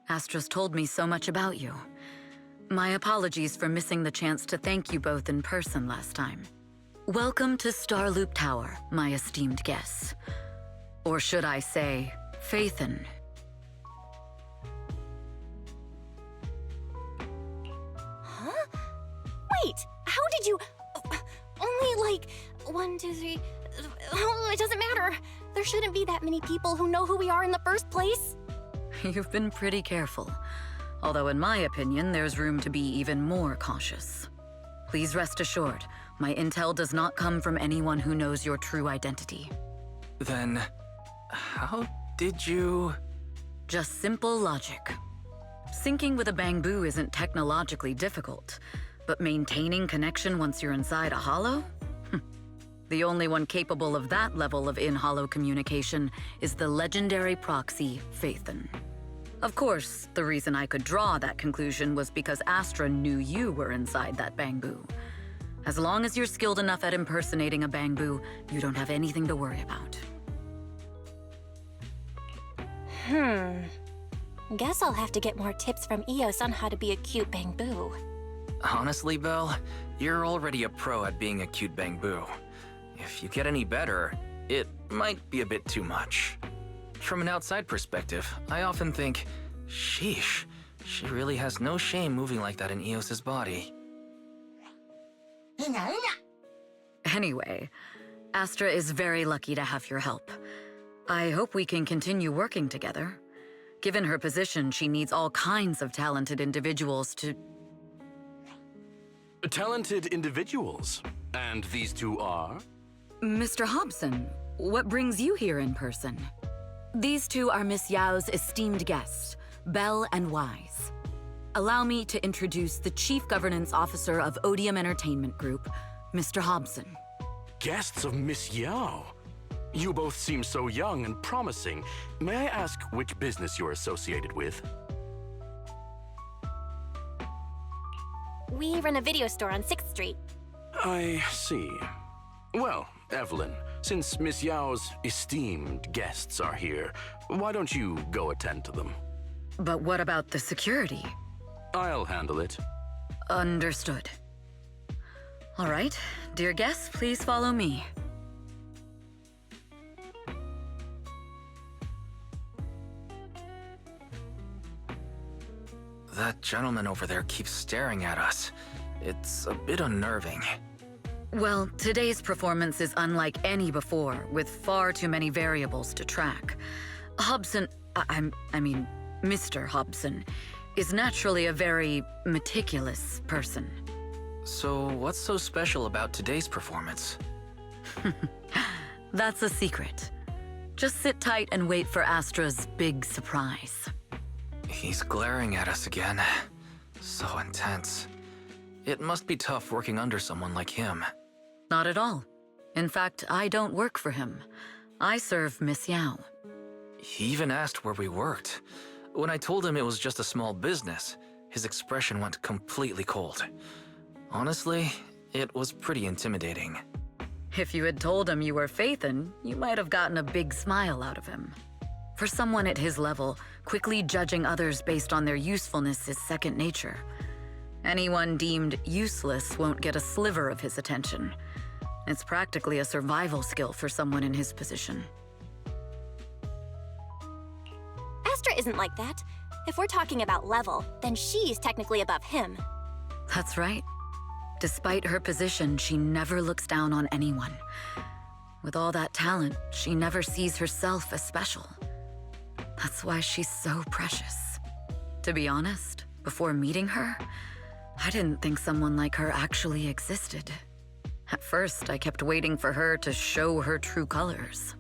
Astra's told me so much about you. My apologies for missing the chance to thank you both in person last time. Welcome to Starloop Tower, my esteemed guests. Or should I say, Faithin. Huh? Wait, how did you... Only like 1, 2, 3... Oh, it doesn't matter. There shouldn't be that many people who know who we are in the first place. You've been pretty careful. Although in my opinion, there's room to be even more cautious. Please rest assured, my intel does not come from anyone who knows your true identity. Then, how did you... Just simple logic. Syncing with a Bangbu isn't technologically difficult, but maintaining connection once you're inside a holo? The only one capable of that level of in-holo communication is the legendary proxy, Faithin. Of course, the reason I could draw that conclusion was because Astra knew you were inside that Bangbu. As long as you're skilled enough at impersonating a Bangbu, you don't have anything to worry about. Guess I'll have to get more tips from Eos on how to be a cute Bangbu. Honestly, Belle, you're already a pro at being a cute Bangbu. If you get any better, it might be a bit too much. From an outside perspective, I often think, sheesh, she really has no shame moving like that in Eos's body. Anyway, Astra is very lucky to have your help. I hope we can continue working together. Given her position, she needs all kinds of talented individuals to... Talented individuals? And these two are? Mr. Hobson, what brings you here in person? These two are Miss Yao's esteemed guests, Belle and Wise. Allow me to introduce the Chief Governance Officer of Odium Entertainment Group, Mr. Hobson. Guests of Miss Yao? You both seem so young and promising. May I ask which business you're associated with? We run a video store on 6th Street. I see. Well, Evelyn, since Miss Yao's esteemed guests are here, why don't you go attend to them? But what about the security? I'll handle it. Understood. All right, dear guests, please follow me. That gentleman over there keeps staring at us. It's a bit unnerving. Well, today's performance is unlike any before, with far too many variables to track. Hobson, I mean, Mr. Hobson, is naturally a very meticulous person. So what's so special about today's performance? That's a secret. Just sit tight and wait for Astra's big surprise. He's glaring at us again. So intense. It must be tough working under someone like him. Not at all. In fact, I don't work for him. I serve Miss Yao. He even asked where we worked. When I told him it was just a small business, his expression went completely cold. Honestly, it was pretty intimidating. If you had told him you were Phaethon, you might have gotten a big smile out of him. For someone at his level, quickly judging others based on their usefulness is second nature. Anyone deemed useless won't get a sliver of his attention. It's practically a survival skill for someone in his position. Astra isn't like that. If we're talking about level, then she's technically above him. That's right. Despite her position, she never looks down on anyone. With all that talent, she never sees herself as special. That's why she's so precious. To be honest, before meeting her, I didn't think someone like her actually existed. At first, I kept waiting for her to show her true colors.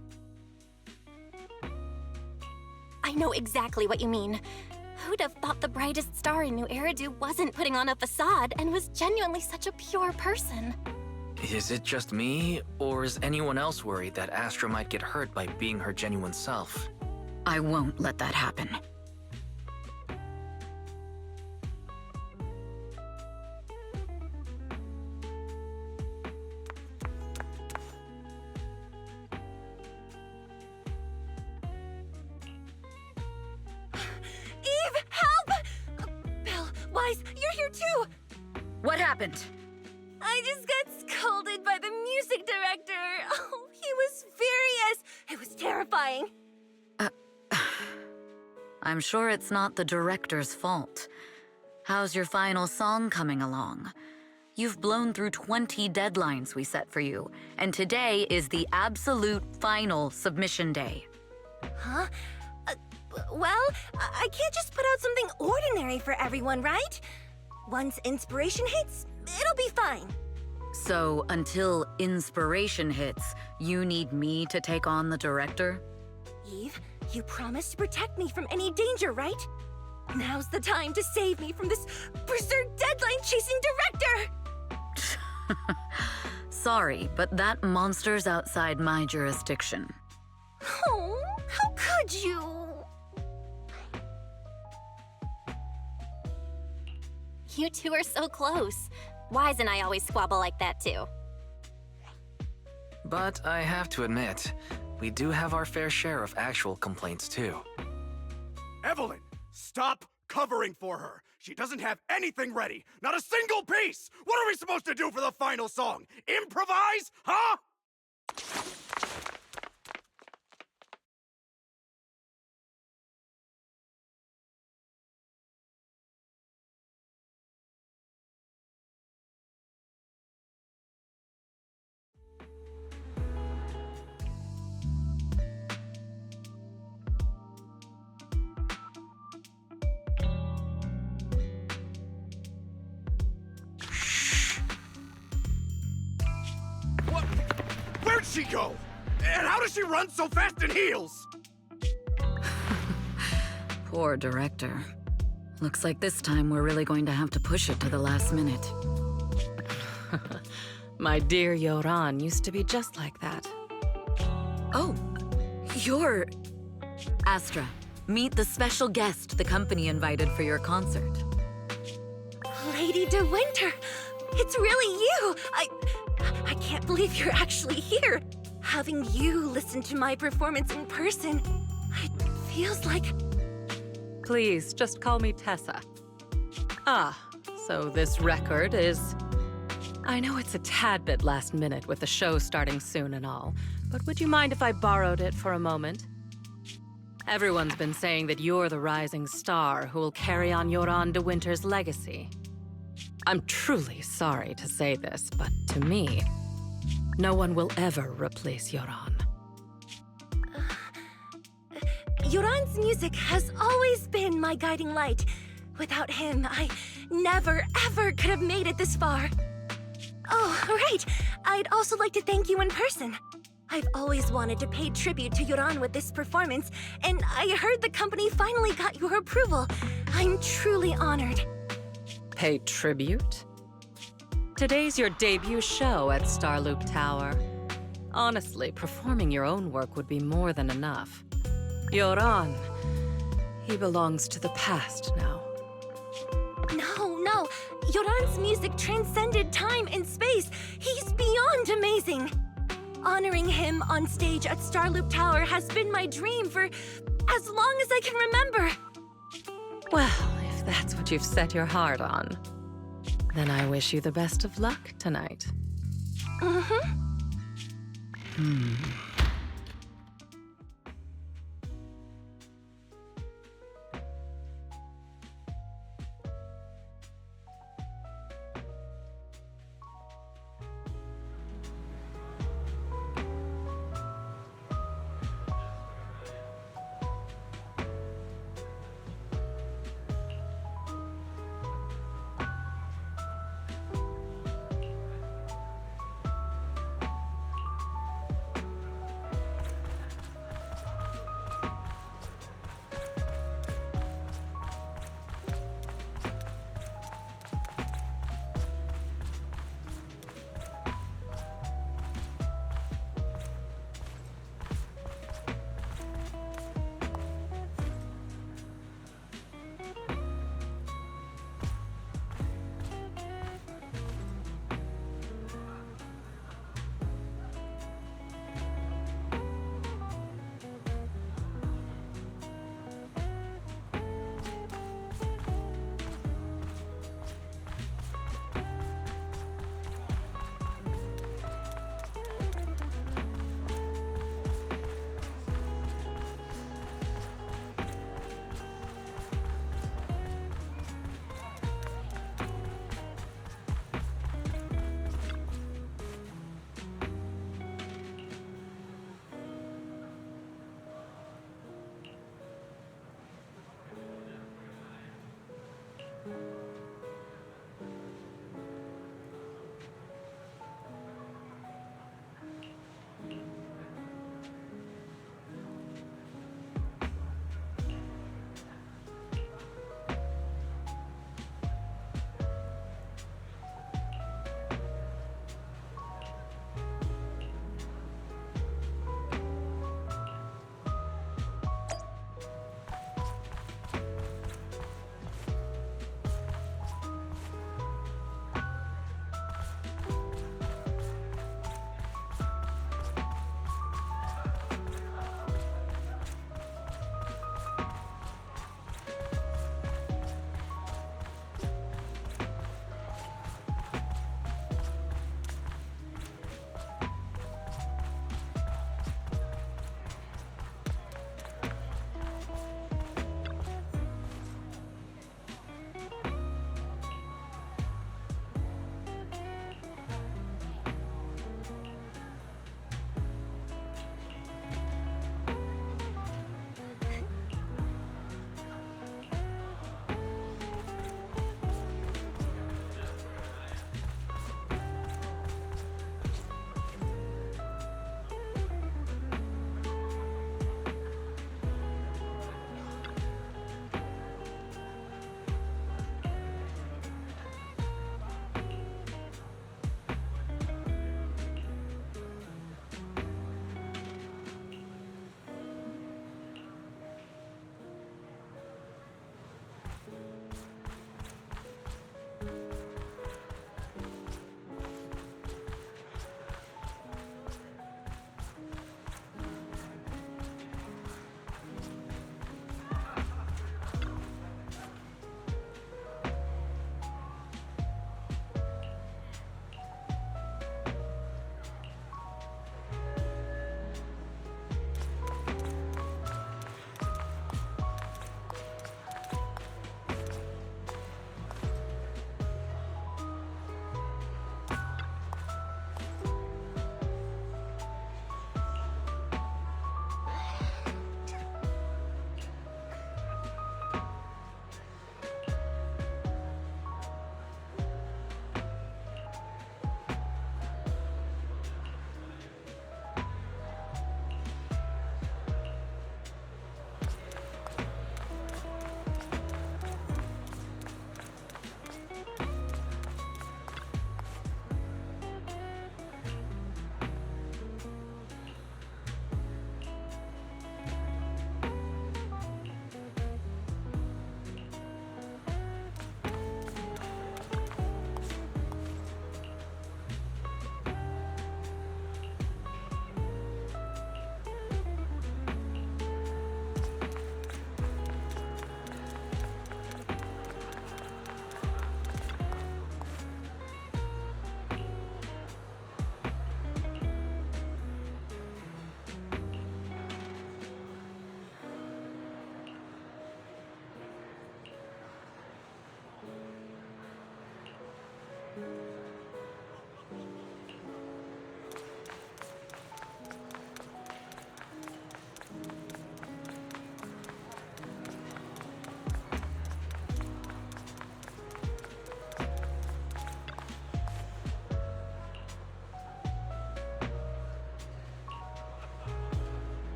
I know exactly what you mean. Who'd have thought the brightest star in New Eridu wasn't putting on a facade and was genuinely such a pure person? Is it just me, or is anyone else worried that Astra might get hurt by being her genuine self? I won't let that happen. Eve, help! Belle, Wise, you're here too! What happened? I just got scolded by the music director. Oh, he was furious. It was terrifying. I'm sure it's not the director's fault. How's your final song coming along? You've blown through 20 deadlines we set for you, and today is the absolute final submission day. Huh? Well, I can't just put out something ordinary for everyone, right? Once inspiration hits, it'll be fine. So, until inspiration hits, you need me to take on the director? Eve, you promised to protect me from any danger, right? Now's the time to save me from this berserk deadline-chasing director! Sorry, but that monster's outside my jurisdiction. Oh, how could you? You two are so close. Wise and I always squabble like that too. But I have to admit, we do have our fair share of actual complaints too. Evelyn, stop covering for her. She doesn't have anything ready. Not a single piece. What are we supposed to do for the final song? Improvise? Huh? Where'd she go? And how does she run so fast in heels? Poor director. Looks like this time we're really going to have to push it to the last minute. My dear Yoran used to be just like that. Oh, you're... Astra, meet the special guest the company invited for your concert. Lady De Winter, it's really you! I can't believe you're actually here. Having you listen to my performance in person, it feels like... Please, just call me Tessa. Ah, so this record is... I know it's a tad bit last minute with the show starting soon and all, but would you mind if I borrowed it for a moment? Everyone's been saying that you're the rising star who will carry on Yoran De Winter's legacy. I'm truly sorry to say this, but to me, no one will ever replace Yoran. Yoran's music has always been my guiding light. Without him, I never, ever could have made it this far. Oh, right. I'd also like to thank you in person. I've always wanted to pay tribute to Yoran with this performance, and I heard the company finally got your approval. I'm truly honored. pay tribute? Today's your debut show at Starloop Tower. Honestly, performing your own work would be more than enough. Yoran, he belongs to the past now. No. Yoran's music transcended time and space. He's beyond amazing. Honoring him on stage at Starloop Tower has been my dream for as long as I can remember. Well, if that's what you've set your heart on, then I wish you the best of luck tonight.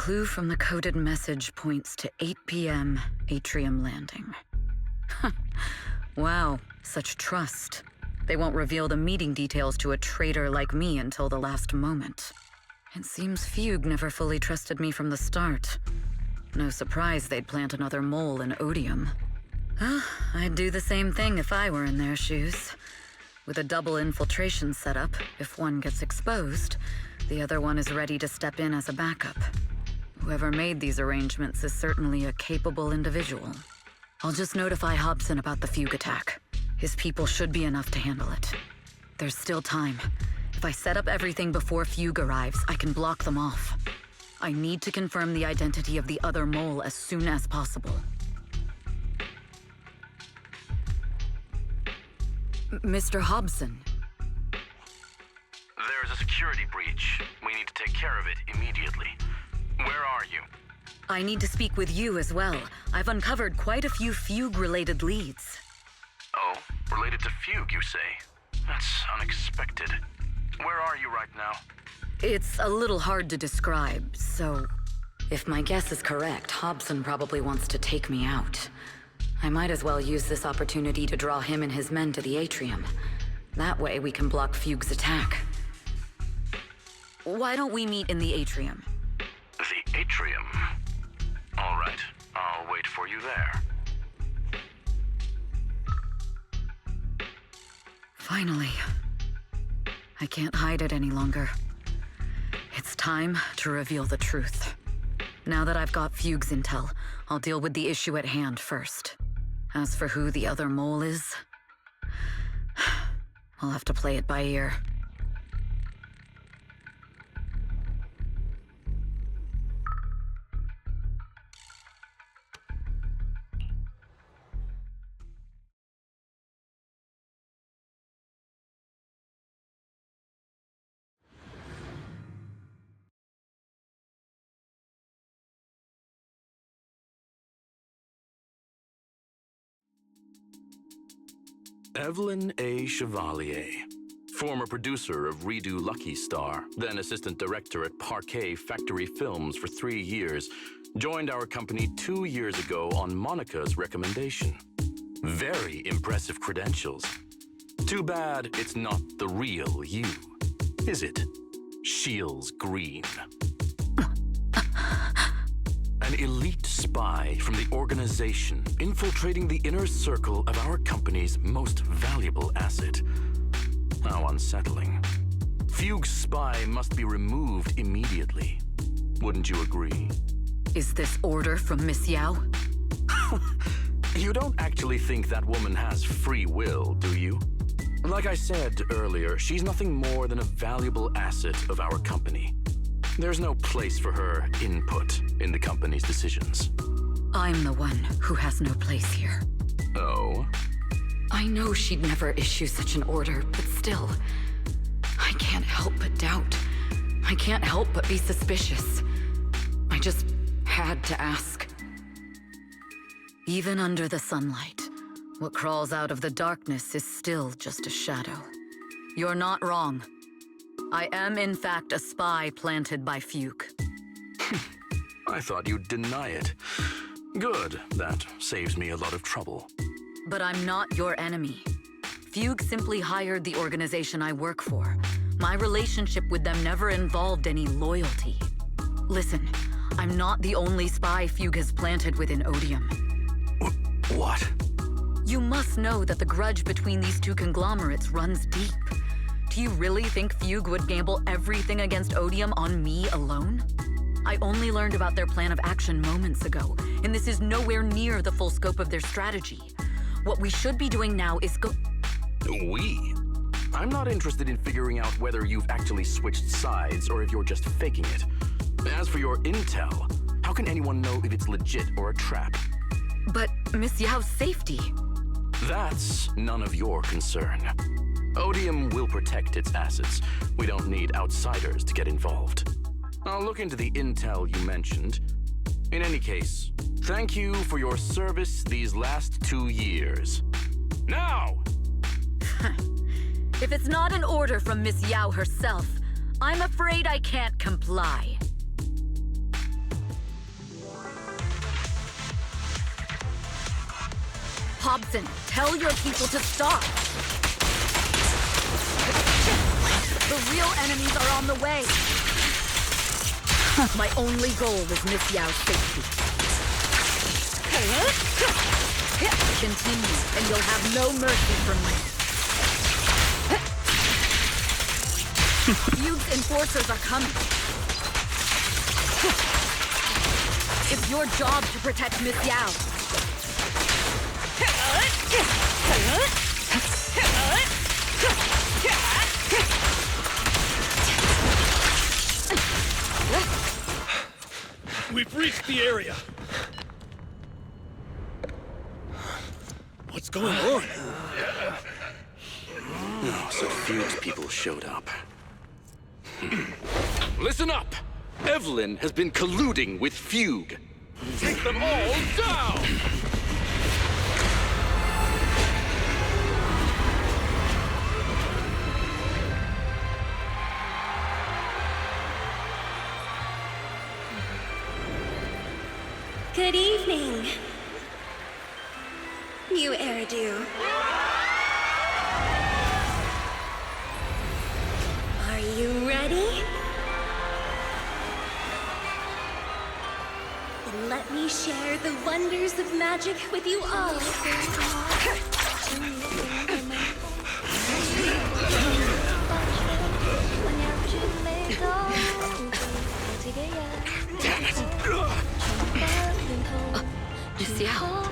clue from the coded message points to 8 p.m. Atrium landing. Wow, such trust. They won't reveal the meeting details to a traitor like me until the last moment. It seems Fugue never fully trusted me from the start. No surprise they'd plant another mole in Odium. I'd do the same thing if I were in their shoes. With a double infiltration setup, if one gets exposed, the other one is ready to step in as a backup. Whoever made these arrangements is certainly a capable individual. I'll just notify Hobson about the Fugue attack. His people should be enough to handle it. There's still time. If I set up everything before Fugue arrives, I can block them off. I need to confirm the identity of the other mole as soon as possible. Mr. Hobson. There's a security breach. We need to take care of it immediately. Where are you? I need to speak with you as well. I've uncovered quite a few Fugue-related leads. Oh, related to Fugue, you say? That's unexpected. Where are you right now? It's a little hard to describe, so... If my guess is correct, Hobson probably wants to take me out. I might as well use this opportunity to draw him and his men to the Atrium. That way we can block Fugue's attack. Why don't we meet in the Atrium? The Atrium? All right, I'll wait for you there. Finally. I can't hide it any longer. It's time to reveal the truth. Now that I've got Fugue's intel, I'll deal with the issue at hand first. As for who the other mole is, I'll have to play it by ear. Evelyn A. Chevalier, former producer of Redo Lucky Star, then assistant director at Parquet Factory Films for 3 years, joined our company 2 years ago on Monica's recommendation. Very impressive credentials. Too bad it's not the real you, is it? Shields Green. An elite spy from the organization infiltrating the inner circle of our company's most valuable asset. How unsettling. Fugue's spy must be removed immediately. Wouldn't you agree? Is this order from Miss Yao? You don't actually think that woman has free will, do you? Like I said earlier, she's nothing more than a valuable asset of our company. There's no place for her input in the company's decisions. I'm the one who has no place here. Oh? I know she'd never issue such an order, but still, I can't help but doubt. I can't help but be suspicious. I just had to ask. Even under the sunlight, what crawls out of the darkness is still just a shadow. You're not wrong. I am, in fact, a spy planted by Fugue. I thought you'd deny it. Good, that saves me a lot of trouble. But I'm not your enemy. Fugue simply hired the organization I work for. My relationship with them never involved any loyalty. Listen, I'm not the only spy Fugue has planted within Odium. What? You must know that the grudge between these two conglomerates runs deep. Do you really think Fugue would gamble everything against Odium on me alone? I only learned about their plan of action moments ago, and this is nowhere near the full scope of their strategy. What we should be doing now is We? I'm not interested in figuring out whether you've actually switched sides or if you're just faking it. As for your intel, how can anyone know if it's legit or a trap? But Miss Yao's safety... That's none of your concern. Odium will protect its assets. We don't need outsiders to get involved. I'll look into the intel you mentioned. In any case, thank you for your service these last 2 years. Now! If it's not an order from Miss Yao herself, I'm afraid I can't comply. Hobson, tell your people to stop! The real enemies are on the way! My only goal is Miss Yao's safety. Continue, and you'll have no mercy from me. Fugue's enforcers are coming. It's your job to protect Miss Yao. We've reached the area. What's going on? Oh, so Fugue's people showed up. Listen up! Evelyn has been colluding with Fugue. Take them all down! Good evening, new Eridu. Are you ready? Then let me share the wonders of magic with you all. Miss Yao.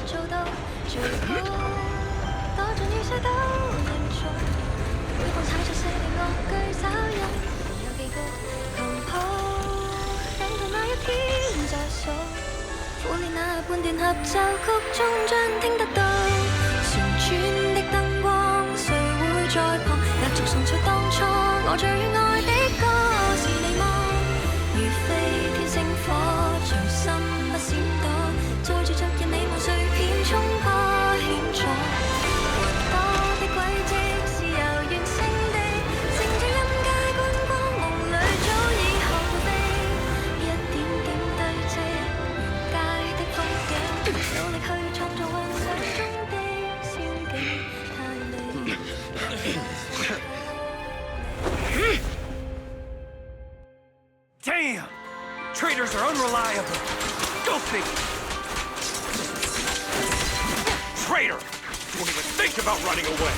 Damn! Traitors are unreliable. Go figure. Traitor! Don't even think about running away.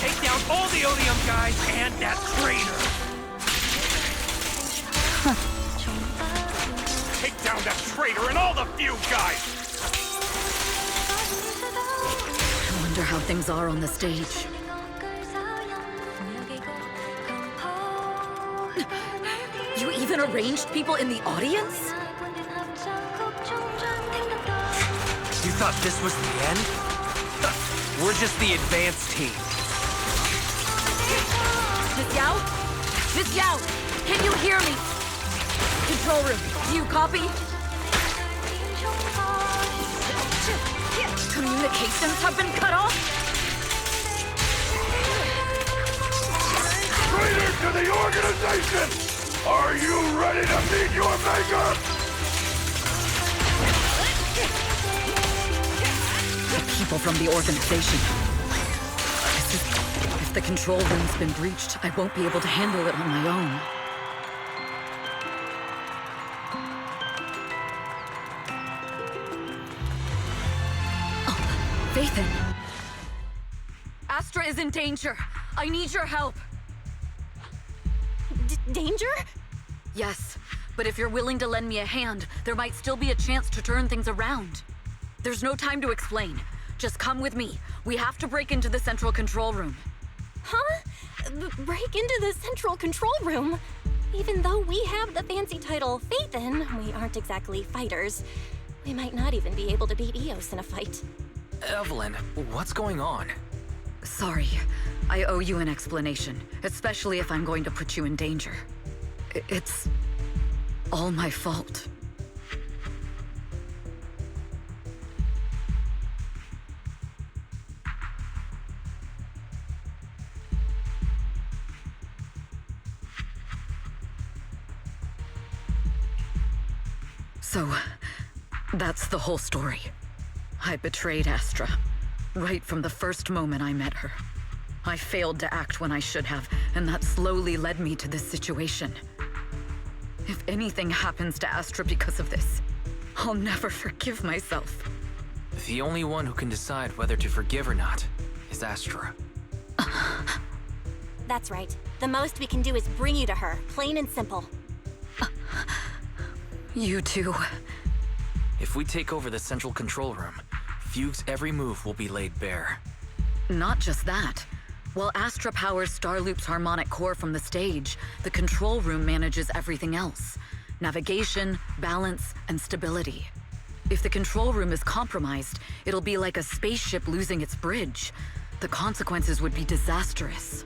Take down all the Odium guys and that traitor. Take down that traitor and all the Fugue guys. I wonder how things are on the stage. You even arranged people in the audience? You thought this was the end? We're just the advanced team. Miss Yao? Miss Yao! Can you hear me? Control room, do you copy? Communications have been cut off? Traitor to the organization! Are you ready to meet your maker? The people from the organization. If the control room's been breached, I won't be able to handle it on my own. Oh, Faithin. Astra is in danger. I need your help. Danger? Yes, but if you're willing to lend me a hand, there might still be a chance to turn things around. There's no time to explain. Just come with me. We have to break into the central control room. Huh? Break into the central control room? Even though we have the fancy title Faithin, we aren't exactly fighters. We might not even be able to beat Eos in a fight. Evelyn, what's going on? Sorry. I owe you an explanation, especially if I'm going to put you in danger. It's all my fault. So, That's the whole story. I betrayed Astra, right from the first moment I met her. I failed to act when I should have, and that slowly led me to this situation. If anything happens to Astra because of this, I'll never forgive myself. The only one who can decide whether to forgive or not is Astra. That's right. The most we can do is bring you to her, plain and simple. You two. If we take over the central control room, Fugue's every move will be laid bare. Not just that. While Astra powers Starloop's harmonic core from the stage, the control room manages everything else. Navigation, balance, and stability. If the control room is compromised, it'll be like a spaceship losing its bridge. The consequences would be disastrous.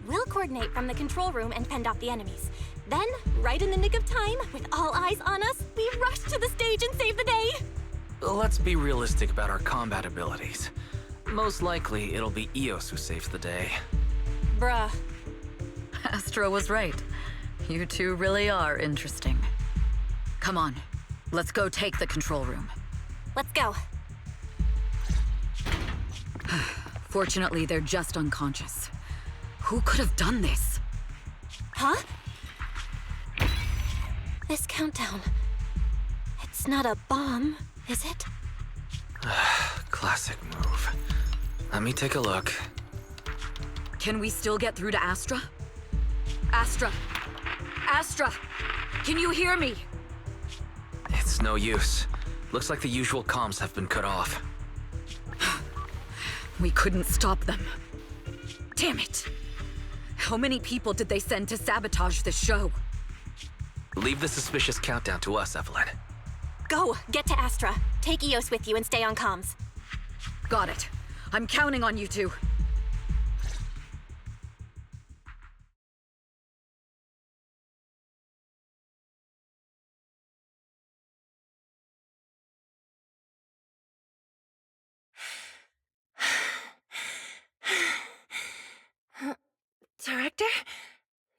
We'll coordinate from the control room and fend off the enemies. Then, right in the nick of time, with all eyes on us, we rush to the stage and save the day! Let's be realistic about our combat abilities. Most likely, it'll be Eos who saves the day. Bruh. Astra was right. You two really are interesting. Come on, let's go take the control room. Let's go. Fortunately, they're just unconscious. Who could have done this? Huh? This countdown. It's not a bomb, is it? Classic move. Let me take a look. Can we still get through to Astra? Astra! Astra! Can you hear me? It's no use. Looks like the usual comms have been cut off. We couldn't stop them. Damn it! How many people did they send to sabotage the show? Leave the suspicious countdown to us, Evelyn. Go! Get to Astra. Take Eos with you and stay on comms. Got it. I'm counting on you two. Director?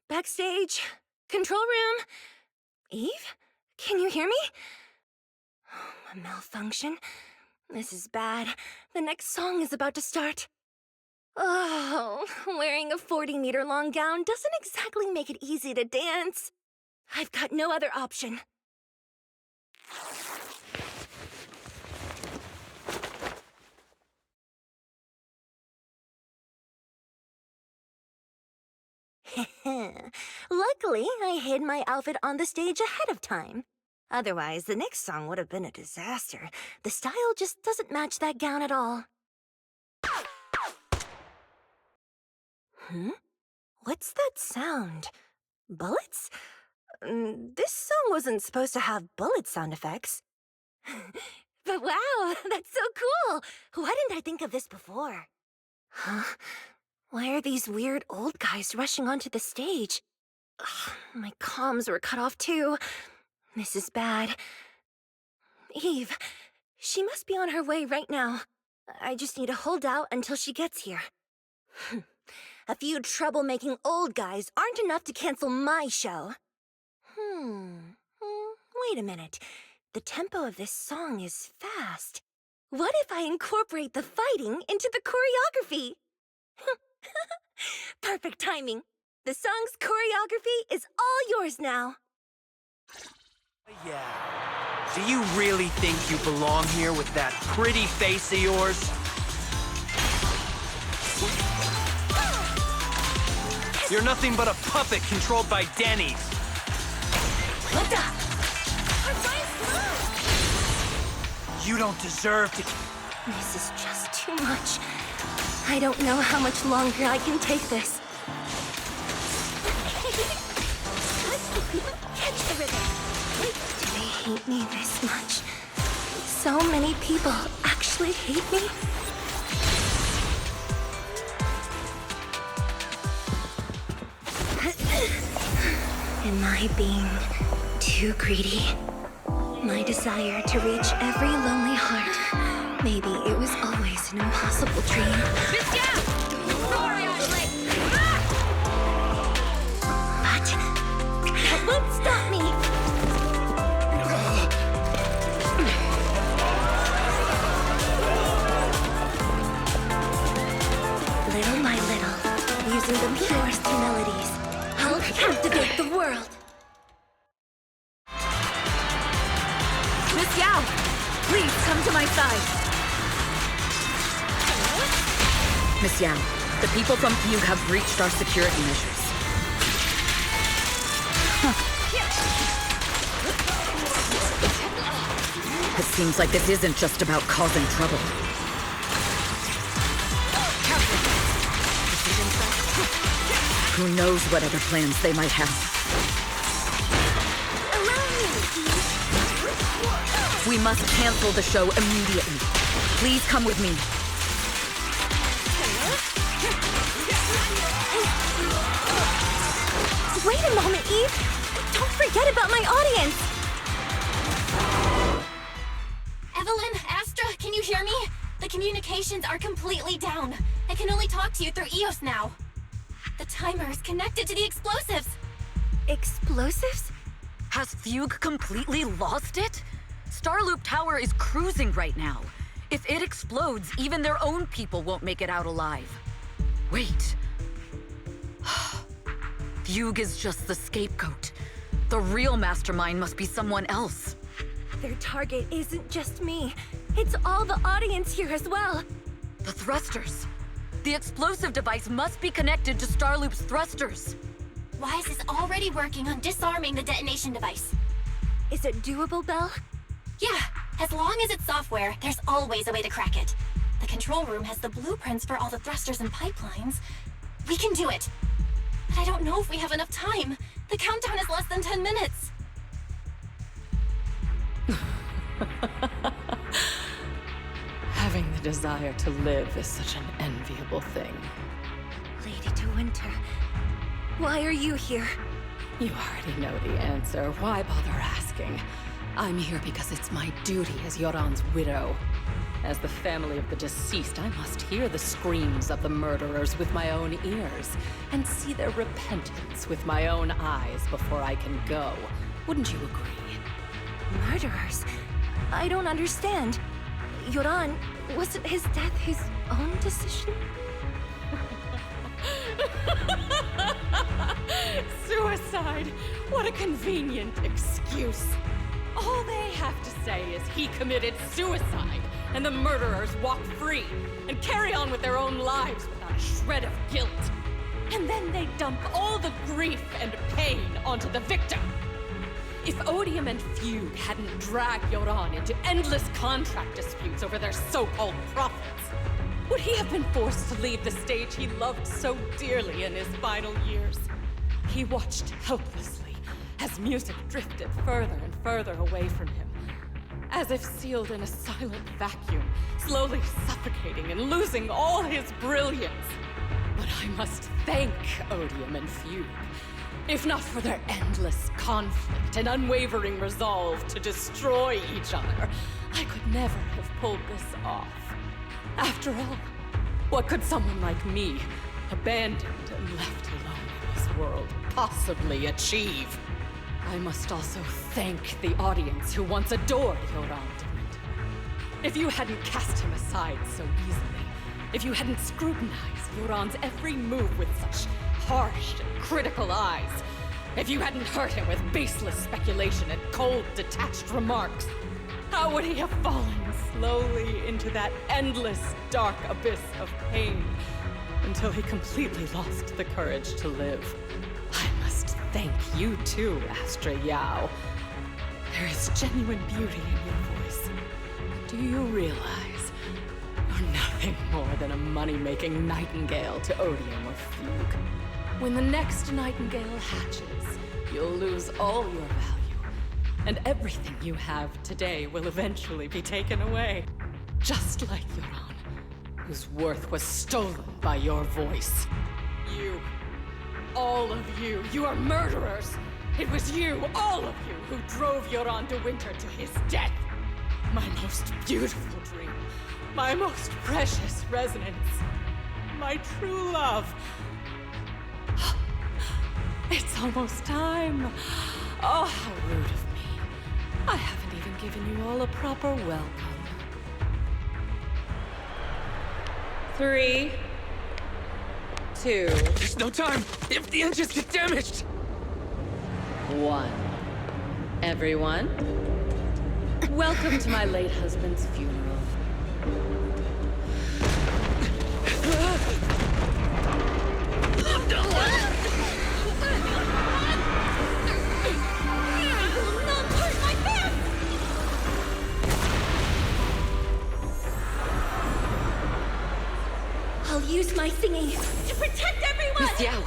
Backstage? Control room? Eve? Can you hear me? A malfunction? This is bad. The next song is about to start. Oh, wearing a 40-meter-long gown doesn't exactly make it easy to dance. I've got no other option. Luckily, I hid my outfit on the stage ahead of time. Otherwise, the next song would have been a disaster. The style just doesn't match that gown at all. What's that sound? Bullets? This song wasn't supposed to have bullet sound effects. But wow, that's so cool! Why didn't I think of this before? Huh? Why are these weird old guys rushing onto the stage? Ugh, my comms were cut off too. This is bad. Eve, she must be on her way right now. I just need to hold out until she gets here. A few troublemaking old guys aren't enough to cancel my show. Wait a minute. The tempo of this song is fast. What if I incorporate the fighting into the choreography? Perfect timing. The song's choreography is all yours now. Yeah. Do you really think you belong here with that pretty face of yours? You're nothing but a puppet controlled by Denny's. What the? You don't deserve to... This is just too much. I don't know how much longer I can take this. Catch the rhythm. Do they hate me this much? So many people actually hate me? Am I being too greedy? My desire to reach every lonely heart. Maybe it was always an impossible dream. But that won't stop me. using the purest melodies. I'll captivate the world. Miss Yao, please come to my side. Miss Yao, the people from Fugue have breached our security measures. It seems like this isn't just about causing trouble. Who knows what other plans they might have. We must cancel the show immediately. Please come with me. Wait a moment, Eve! Don't forget about my audience! Evelyn, Astra, can you hear me? The communications are completely down. I can only talk to you through EOS now. The timer is connected to the explosives. Explosives? Has Fugue completely lost it? Starloop Tower is cruising right now. If it explodes, even their own people won't make it out alive. Wait. Fugue is just the scapegoat. The real mastermind must be someone else. Their target isn't just me. It's all the audience here as well. The thrusters. The explosive device must be connected to Starloop's thrusters. Wise is already working on disarming the detonation device. Is it doable, Belle? Yeah, as long as it's software, there's always a way to crack it. The control room has the blueprints for all the thrusters and pipelines. We can do it. But I don't know if we have enough time. The countdown is less than 10 minutes. Having the desire to live is such an enviable thing. Lady De Winter, why are you here? You already know the answer. Why bother asking? I'm here because it's my duty as Yoran's widow. As the family of the deceased, I must hear the screams of the murderers with my own ears, and see their repentance with my own eyes before I can go. Wouldn't you agree? Murderers? I don't understand. Yoran, wasn't his death his own decision? Suicide! What a convenient excuse. All they have to say is he committed suicide, and the murderers walk free and carry on with their own lives without a shred of guilt. And then they dump all the grief and pain onto the victim. If Odium and Fugue hadn't dragged Yoran into endless contract disputes over their so-called profits, would he have been forced to leave the stage he loved so dearly in his final years? He watched helplessly as music drifted further and further away from him, as if sealed in a silent vacuum, slowly suffocating and losing all his brilliance. But I must thank Odium and Fugue. If not for their endless conflict and unwavering resolve to destroy each other, I could never have pulled this off. After all, what could someone like me, abandoned and left alone in this world, possibly achieve? I must also thank the audience who once adored Yoran de Winter. If you hadn't cast him aside so easily, if you hadn't scrutinized Yoran's every move with such harsh and critical eyes, if you hadn't hurt him with baseless speculation and cold, detached remarks, how would he have fallen slowly into that endless, dark abyss of pain until he completely lost the courage to live? I must thank you too, Astra Yao. There is genuine beauty in your voice. Do you realize you're nothing more than a money-making nightingale to Odium or Fugue? When the next nightingale hatches, you'll lose all your value, and everything you have today will eventually be taken away. Just like Yoran, whose worth was stolen by your voice. You, all of you, you are murderers! It was you, all of you, who drove Yoran de Winter to his death! My most beautiful dream, my most precious resonance, my true love. It's almost time. Oh, how rude of me. I haven't even given you all a proper welcome. 3, 2. There's no time. If the engines get damaged. 1. Everyone, welcome to my late husband's funeral. I'll use my singing to protect everyone! Miss Yao!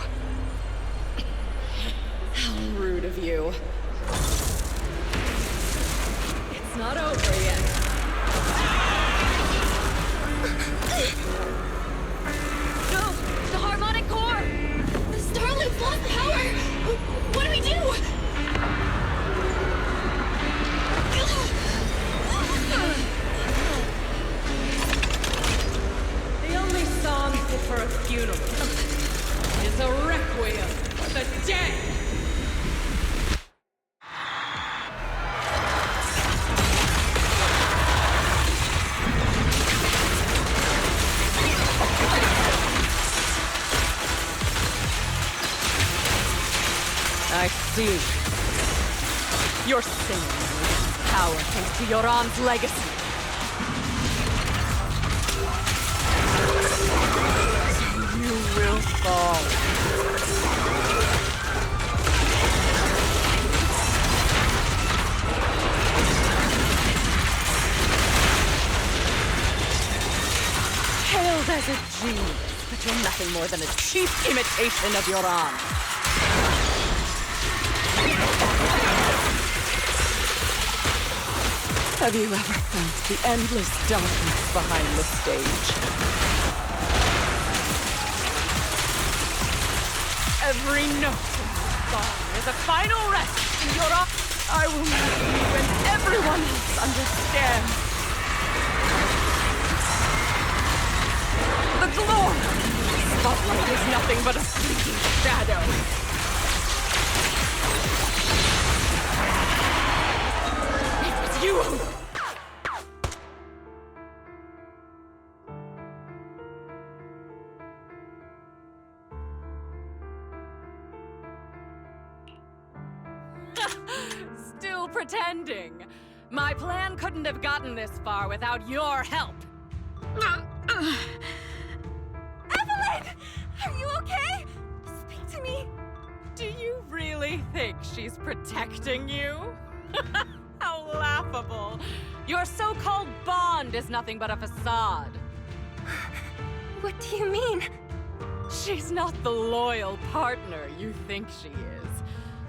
How rude of you. It's not over yet. No! The harmonic core! The Starloop's lost power! What do we do? The only song fit for a funeral is a requiem for the dead! I see. You're singing power thanks to Yoran's legacy. You will fall. Hailed as a genius, but you're nothing more than a cheap imitation of Yoran. Have you ever felt the endless darkness behind the stage? Every note in this song is a final rest in your I will make you and everyone else understand. The glory of the spotlight is nothing but a fleeting shadow. It was you who... Still pretending. My plan couldn't have gotten this far without your help. Evelyn! Are you okay? Speak to me. Do you really think she's protecting you? How laughable. Your so-called bond is nothing but a facade. What do you mean? She's not the loyal partner you think she is.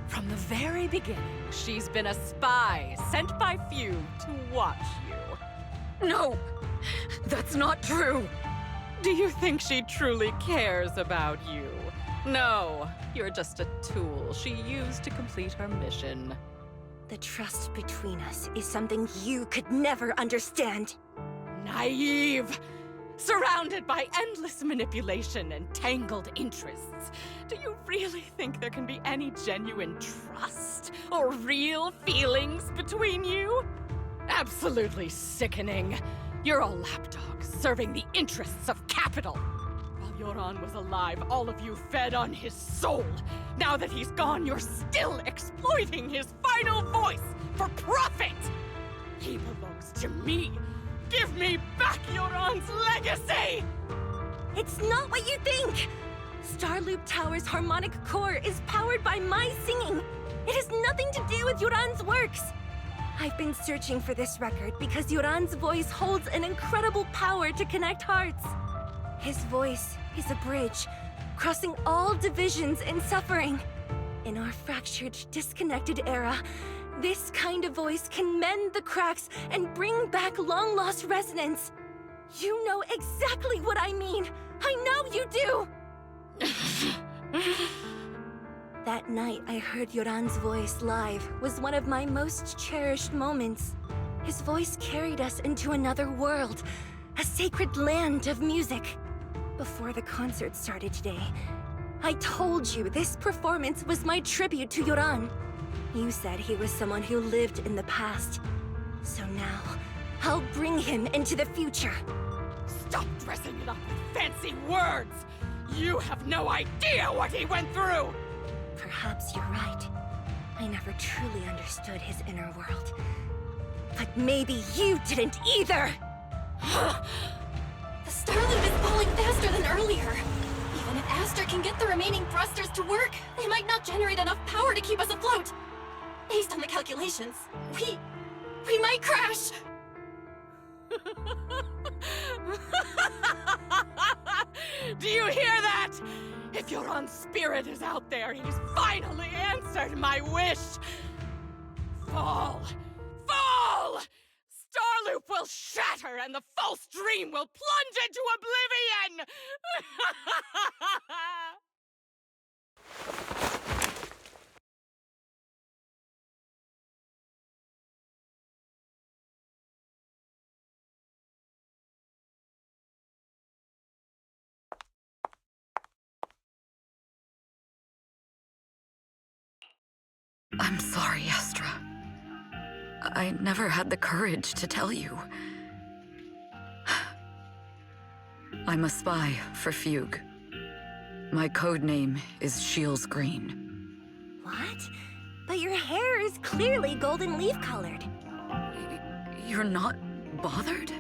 From the very beginning, she's been a spy sent by few to watch you. No! That's not true! Do you think she truly cares about you? No, you're just a tool she used to complete her mission. The trust between us is something you could never understand. Naive! Surrounded by endless manipulation and tangled interests. Do you really think there can be any genuine trust or real feelings between you? Absolutely sickening. You're a lapdog serving the interests of capital. While Yoran was alive, all of you fed on his soul. Now that he's gone, you're still exploiting his final voice for profit. He belongs to me. Give me back Yoran's legacy! It's not what you think! Starloop Tower's harmonic core is powered by my singing. It has nothing to do with Yoran's works. I've been searching for this record because Yoran's voice holds an incredible power to connect hearts. His voice is a bridge, crossing all divisions and suffering. In our fractured, disconnected era, this kind of voice can mend the cracks and bring back long-lost resonance. You know exactly what I mean. I know you do! That night I heard Yoran's voice live was one of my most cherished moments. His voice carried us into another world, a sacred land of music. Before the concert started today, I told you this performance was my tribute to Yoran. You said he was someone who lived in the past. So now, I'll bring him into the future. Stop dressing it up with fancy words! You have no idea what he went through! Perhaps you're right. I never truly understood his inner world. But maybe you didn't either! The Star Loop is falling faster than earlier. Even if Astra can get the remaining thrusters to work, they might not generate enough power to keep us afloat. Based on the calculations, we might crash! Do you hear that? If Yoran's spirit is out there, he's finally answered my wish! Fall! Fall! Starloop will shatter and the false dream will plunge into oblivion! I'm sorry, Astra. I never had the courage to tell you. I'm a spy for Fugue. My code name is Shields Green. What? But your hair is clearly golden leaf-colored. You're not bothered?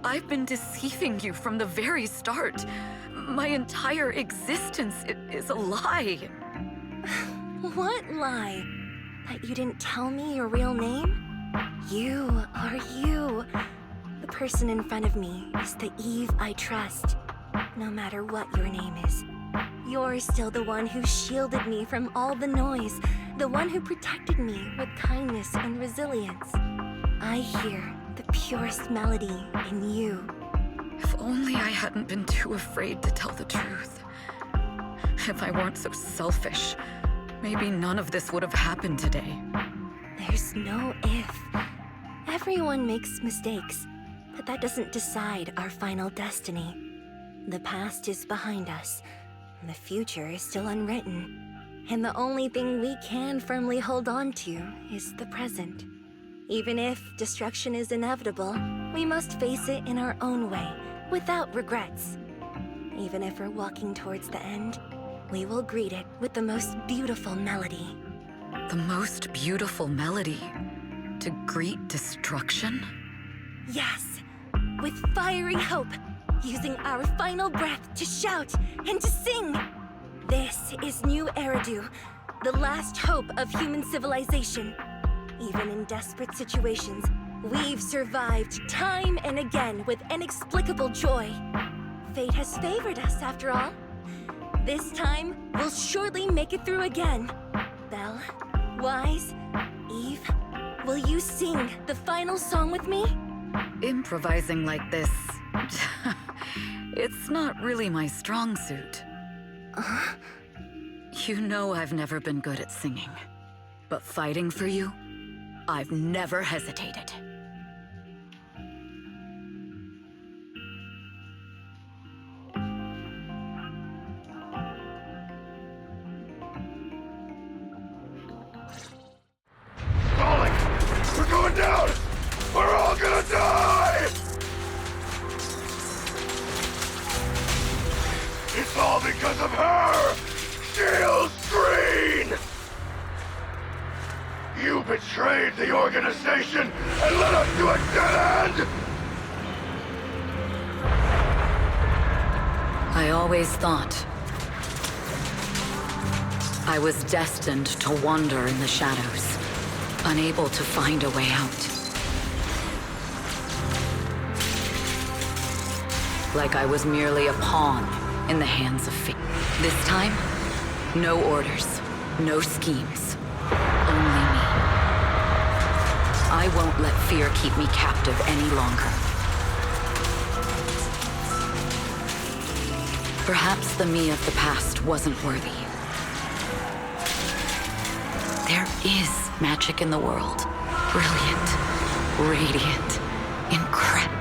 I've been deceiving you from the very start. My entire existence is a lie. What lie? That you didn't tell me your real name? You are you. The person in front of me is the Eve I trust. No matter what your name is. You're still the one who shielded me from all the noise. The one who protected me with kindness and resilience. I hear the purest melody in you. If only I hadn't been too afraid to tell the truth. If I weren't so selfish, maybe none of this would have happened today. There's no if. Everyone makes mistakes, but that doesn't decide our final destiny. The past is behind us. The future is still unwritten. And the only thing we can firmly hold on to is the present. Even if destruction is inevitable, we must face it in our own way, without regrets. Even if we're walking towards the end, we will greet it with the most beautiful melody. The most beautiful melody? To greet destruction? Yes, with fiery hope, using our final breath to shout and to sing. This is New Eridu, the last hope of human civilization. Even in desperate situations, we've survived time and again with inexplicable joy. Fate has favored us, after all. This time, we'll surely make it through again. Belle, Wise, Eve, will you sing the final song with me? Improvising like this... it's not really my strong suit. You know I've never been good at singing. But fighting for you, I've never hesitated. Falling! We're going down! We're all gonna die! It's all because of her! Shields Green! You betrayed the organization and led us to a dead end! I always thought I was destined to wander in the shadows, unable to find a way out. Like I was merely a pawn in the hands of fate. This time, no orders, no schemes, only me. I won't let fear keep me captive any longer. Perhaps the me of the past wasn't worthy. There is magic in the world. Brilliant, radiant, incredible.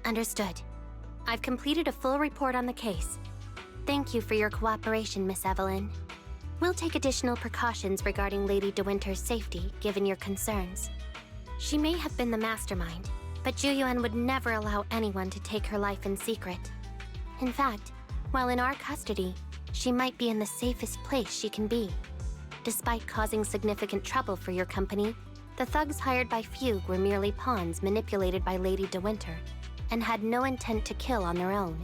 Understood. I've completed a full report on the case. Thank you for your cooperation, Miss Evelyn. We'll take additional precautions regarding Lady De Winter's safety, given your concerns. She may have been the mastermind, but Juyuan would never allow anyone to take her life in secret. In fact, while in our custody, she might be in the safest place she can be. Despite causing significant trouble for your company, the thugs hired by Fugue were merely pawns manipulated by Lady De Winter, and had no intent to kill on their own.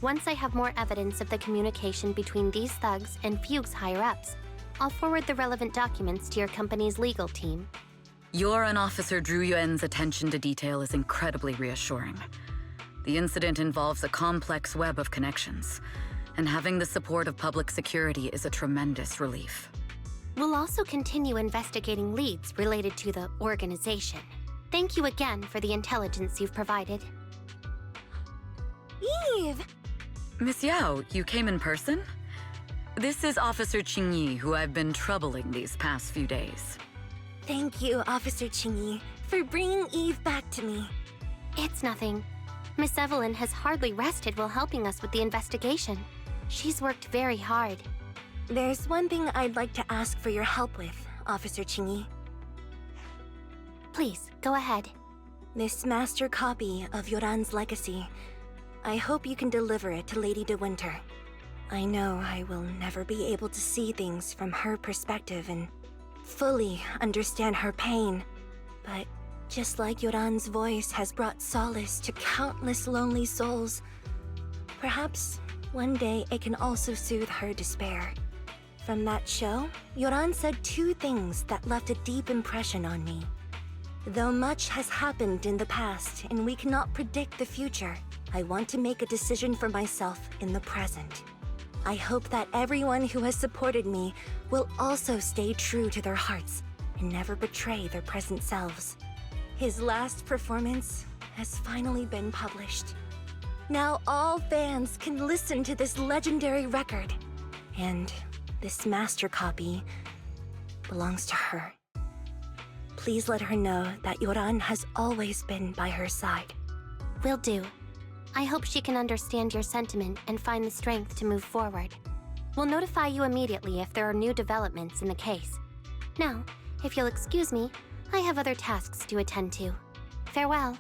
Once I have more evidence of the communication between these thugs and Fugue's higher-ups, I'll forward the relevant documents to your company's legal team. Your and Officer Zhu Yuan's attention to detail is incredibly reassuring. The incident involves a complex web of connections, and having the support of public security is a tremendous relief. We'll also continue investigating leads related to the organization. Thank you again for the intelligence you've provided. Eve! Miss Yao, you came in person? This is Officer Qingyi, who I've been troubling these past few days. Thank you, Officer Qingyi, for bringing Eve back to me. It's nothing. Miss Evelyn has hardly rested while helping us with the investigation. She's worked very hard. There's one thing I'd like to ask for your help with, Officer Qingyi. Please, go ahead. This master copy of Yoran's legacy. I hope you can deliver it to Lady De Winter. I know I will never be able to see things from her perspective and fully understand her pain. But just like Yoran's voice has brought solace to countless lonely souls, perhaps one day it can also soothe her despair. From that show, Yoran said two things that left a deep impression on me. Though much has happened in the past and we cannot predict the future, I want to make a decision for myself in the present. I hope that everyone who has supported me will also stay true to their hearts and never betray their present selves. His last performance has finally been published. Now all fans can listen to this legendary record. And this master copy belongs to her. Please let her know that Yoran has always been by her side. Will do. I hope she can understand your sentiment and find the strength to move forward. We'll notify you immediately if there are new developments in the case. Now, if you'll excuse me, I have other tasks to attend to. Farewell.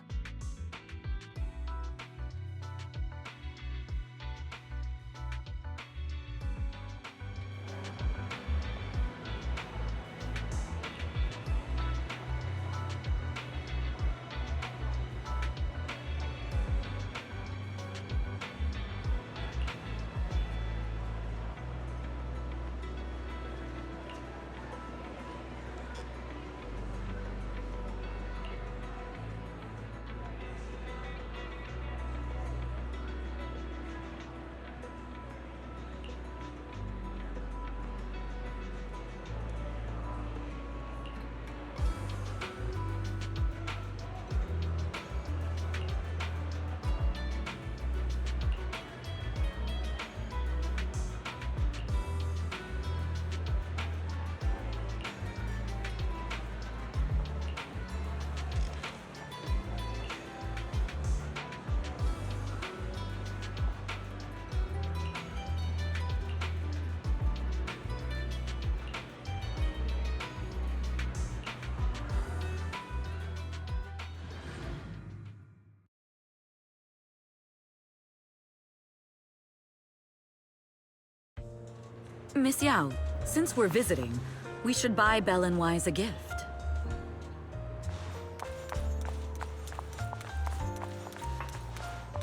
Miss Yao, since we're visiting, we should buy Belle and Wise a gift.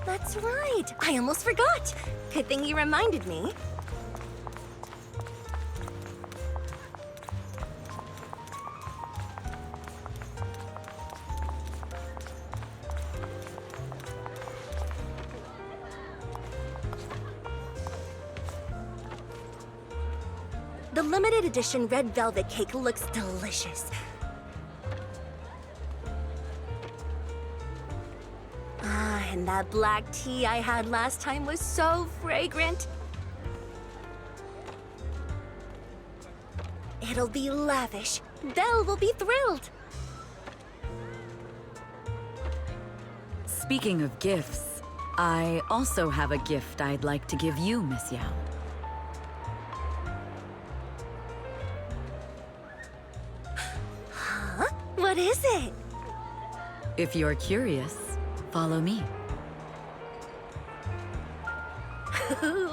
That's right. I almost forgot. Good thing you reminded me. The limited edition red velvet cake looks delicious. And that black tea I had last time was so fragrant. It'll be lavish. Belle will be thrilled. Speaking of gifts, I also have a gift I'd like to give you, Miss Yao. Huh? What is it? If you're curious, follow me.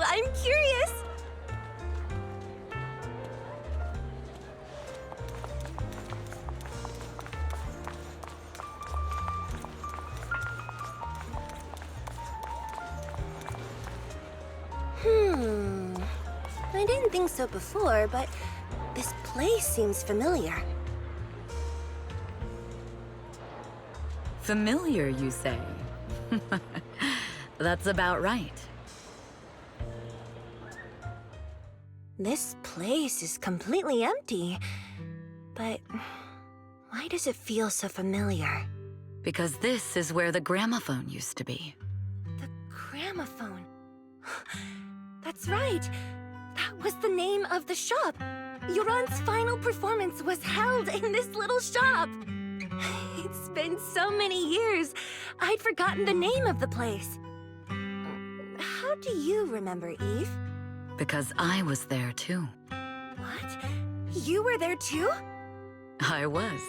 I'm curious. I didn't think so before, but this place seems familiar. Familiar, you say? That's about right. This place is completely empty. But why does it feel so familiar? Because this is where the gramophone used to be. The gramophone. That's right. That was the name of the shop. Yoran's final performance was held in this little shop. It's been so many years, I'd forgotten the name of the place. How do you remember, Eve? Because I was there too. What? You were there too? I was.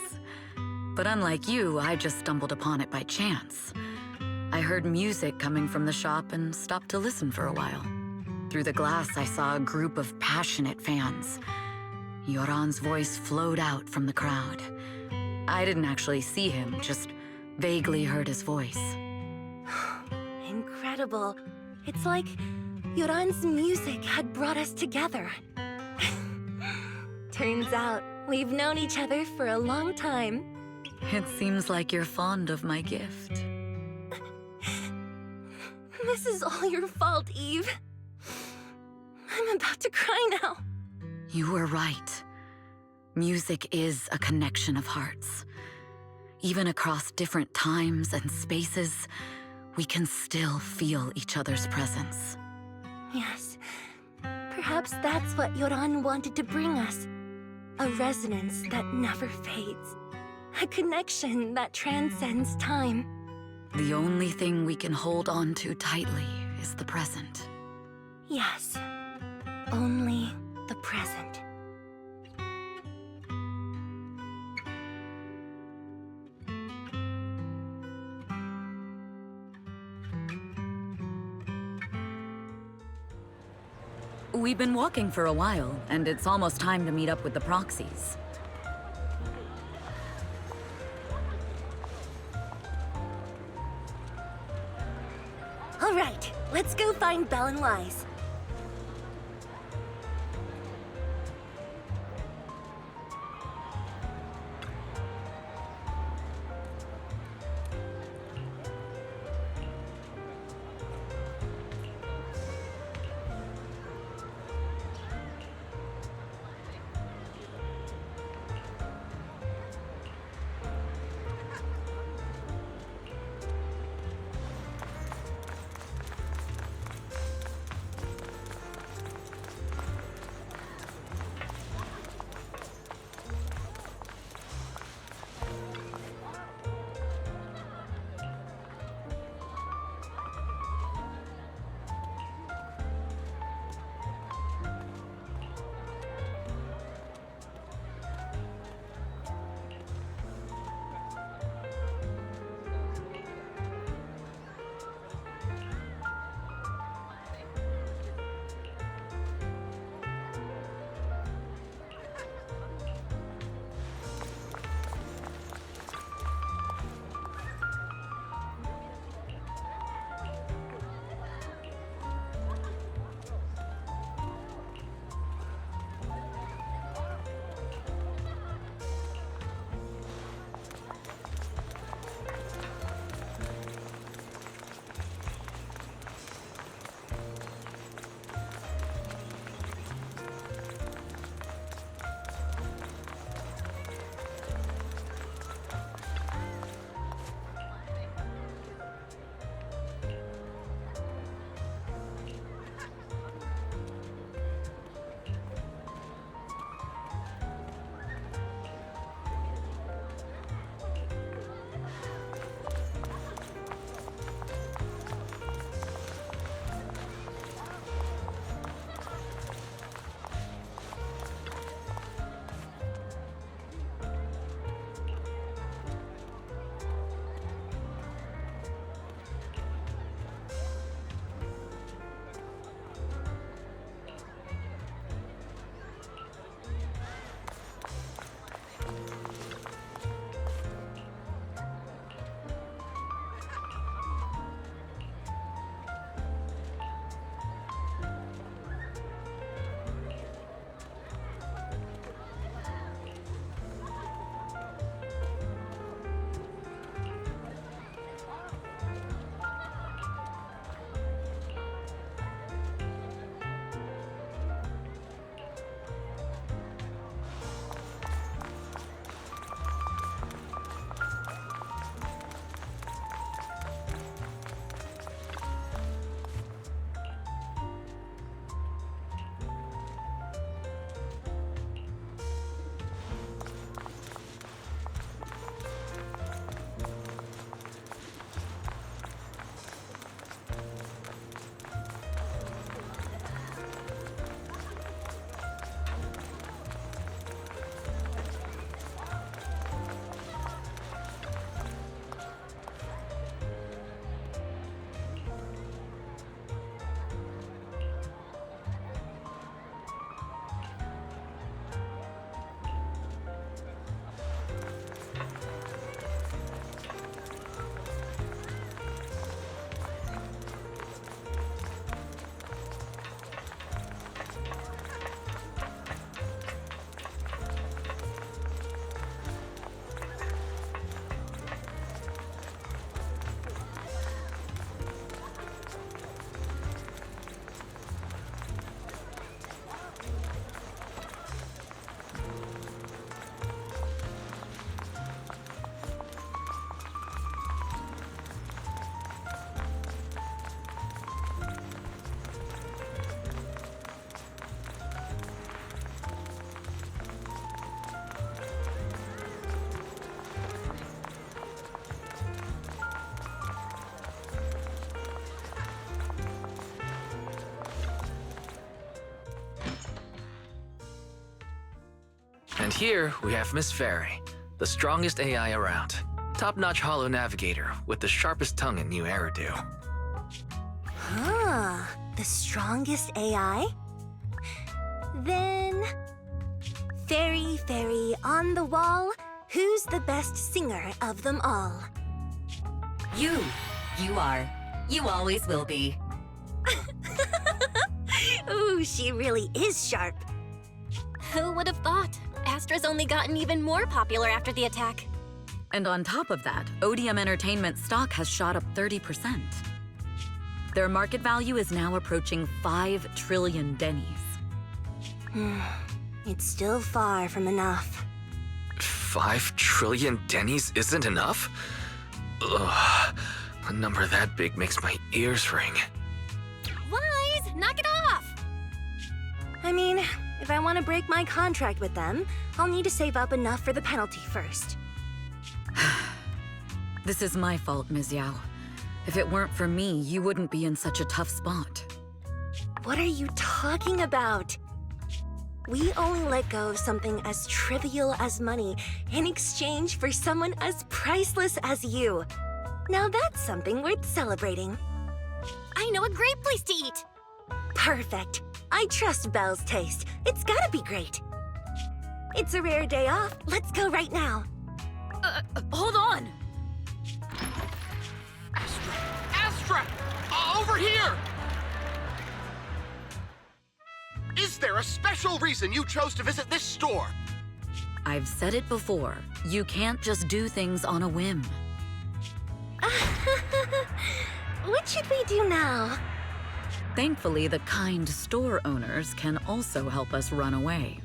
But unlike you, I just stumbled upon it by chance. I heard music coming from the shop and stopped to listen for a while. Through the glass, I saw a group of passionate fans. Yoran's voice flowed out from the crowd. I didn't actually see him, just vaguely heard his voice. Incredible. It's like Yoran's music had brought us together. Turns out, we've known each other for a long time. It seems like you're fond of my gift. This is all your fault, Eve. I'm about to cry now. You were right. Music is a connection of hearts. Even across different times and spaces, we can still feel each other's presence. Yes. Perhaps that's what Yoran wanted to bring us. A resonance that never fades. A connection that transcends time. The only thing we can hold on to tightly is the present. Yes. Only the present. We've been walking for a while, and it's almost time to meet up with the proxies. All right, let's go find Belle and Wise. And here we have Miss Fairy, the strongest AI around. Top-notch holo navigator with the sharpest tongue in new Eridu. Huh, the strongest AI? Then... Fairy, fairy, on the wall, who's the best singer of them all? You. You are. You always will be. Ooh, she really is sharp. Who would have thought? Astra's only gotten even more popular after the attack. And on top of that, Odium Entertainment stock has shot up 30%. Their market value is now approaching 5 trillion dennies. It's still far from enough. 5 trillion dennies isn't enough? Ugh, a number that big makes my ears ring. Wise, knock it off! I mean, if I want to break my contract with them, I'll need to save up enough for the penalty first. This is my fault, Ms. Yao. If it weren't for me, you wouldn't be in such a tough spot. What are you talking about? We only let go of something as trivial as money in exchange for someone as priceless as you. Now that's something worth celebrating. I know a great place to eat! Perfect. I trust Belle's taste. It's gotta be great. It's a rare day off. Let's go right now. Hold on! Astra! Over here! Is there a special reason you chose to visit this store? I've said it before. You can't just do things on a whim. What should we do now? Thankfully, the kind store owners can also help us run away.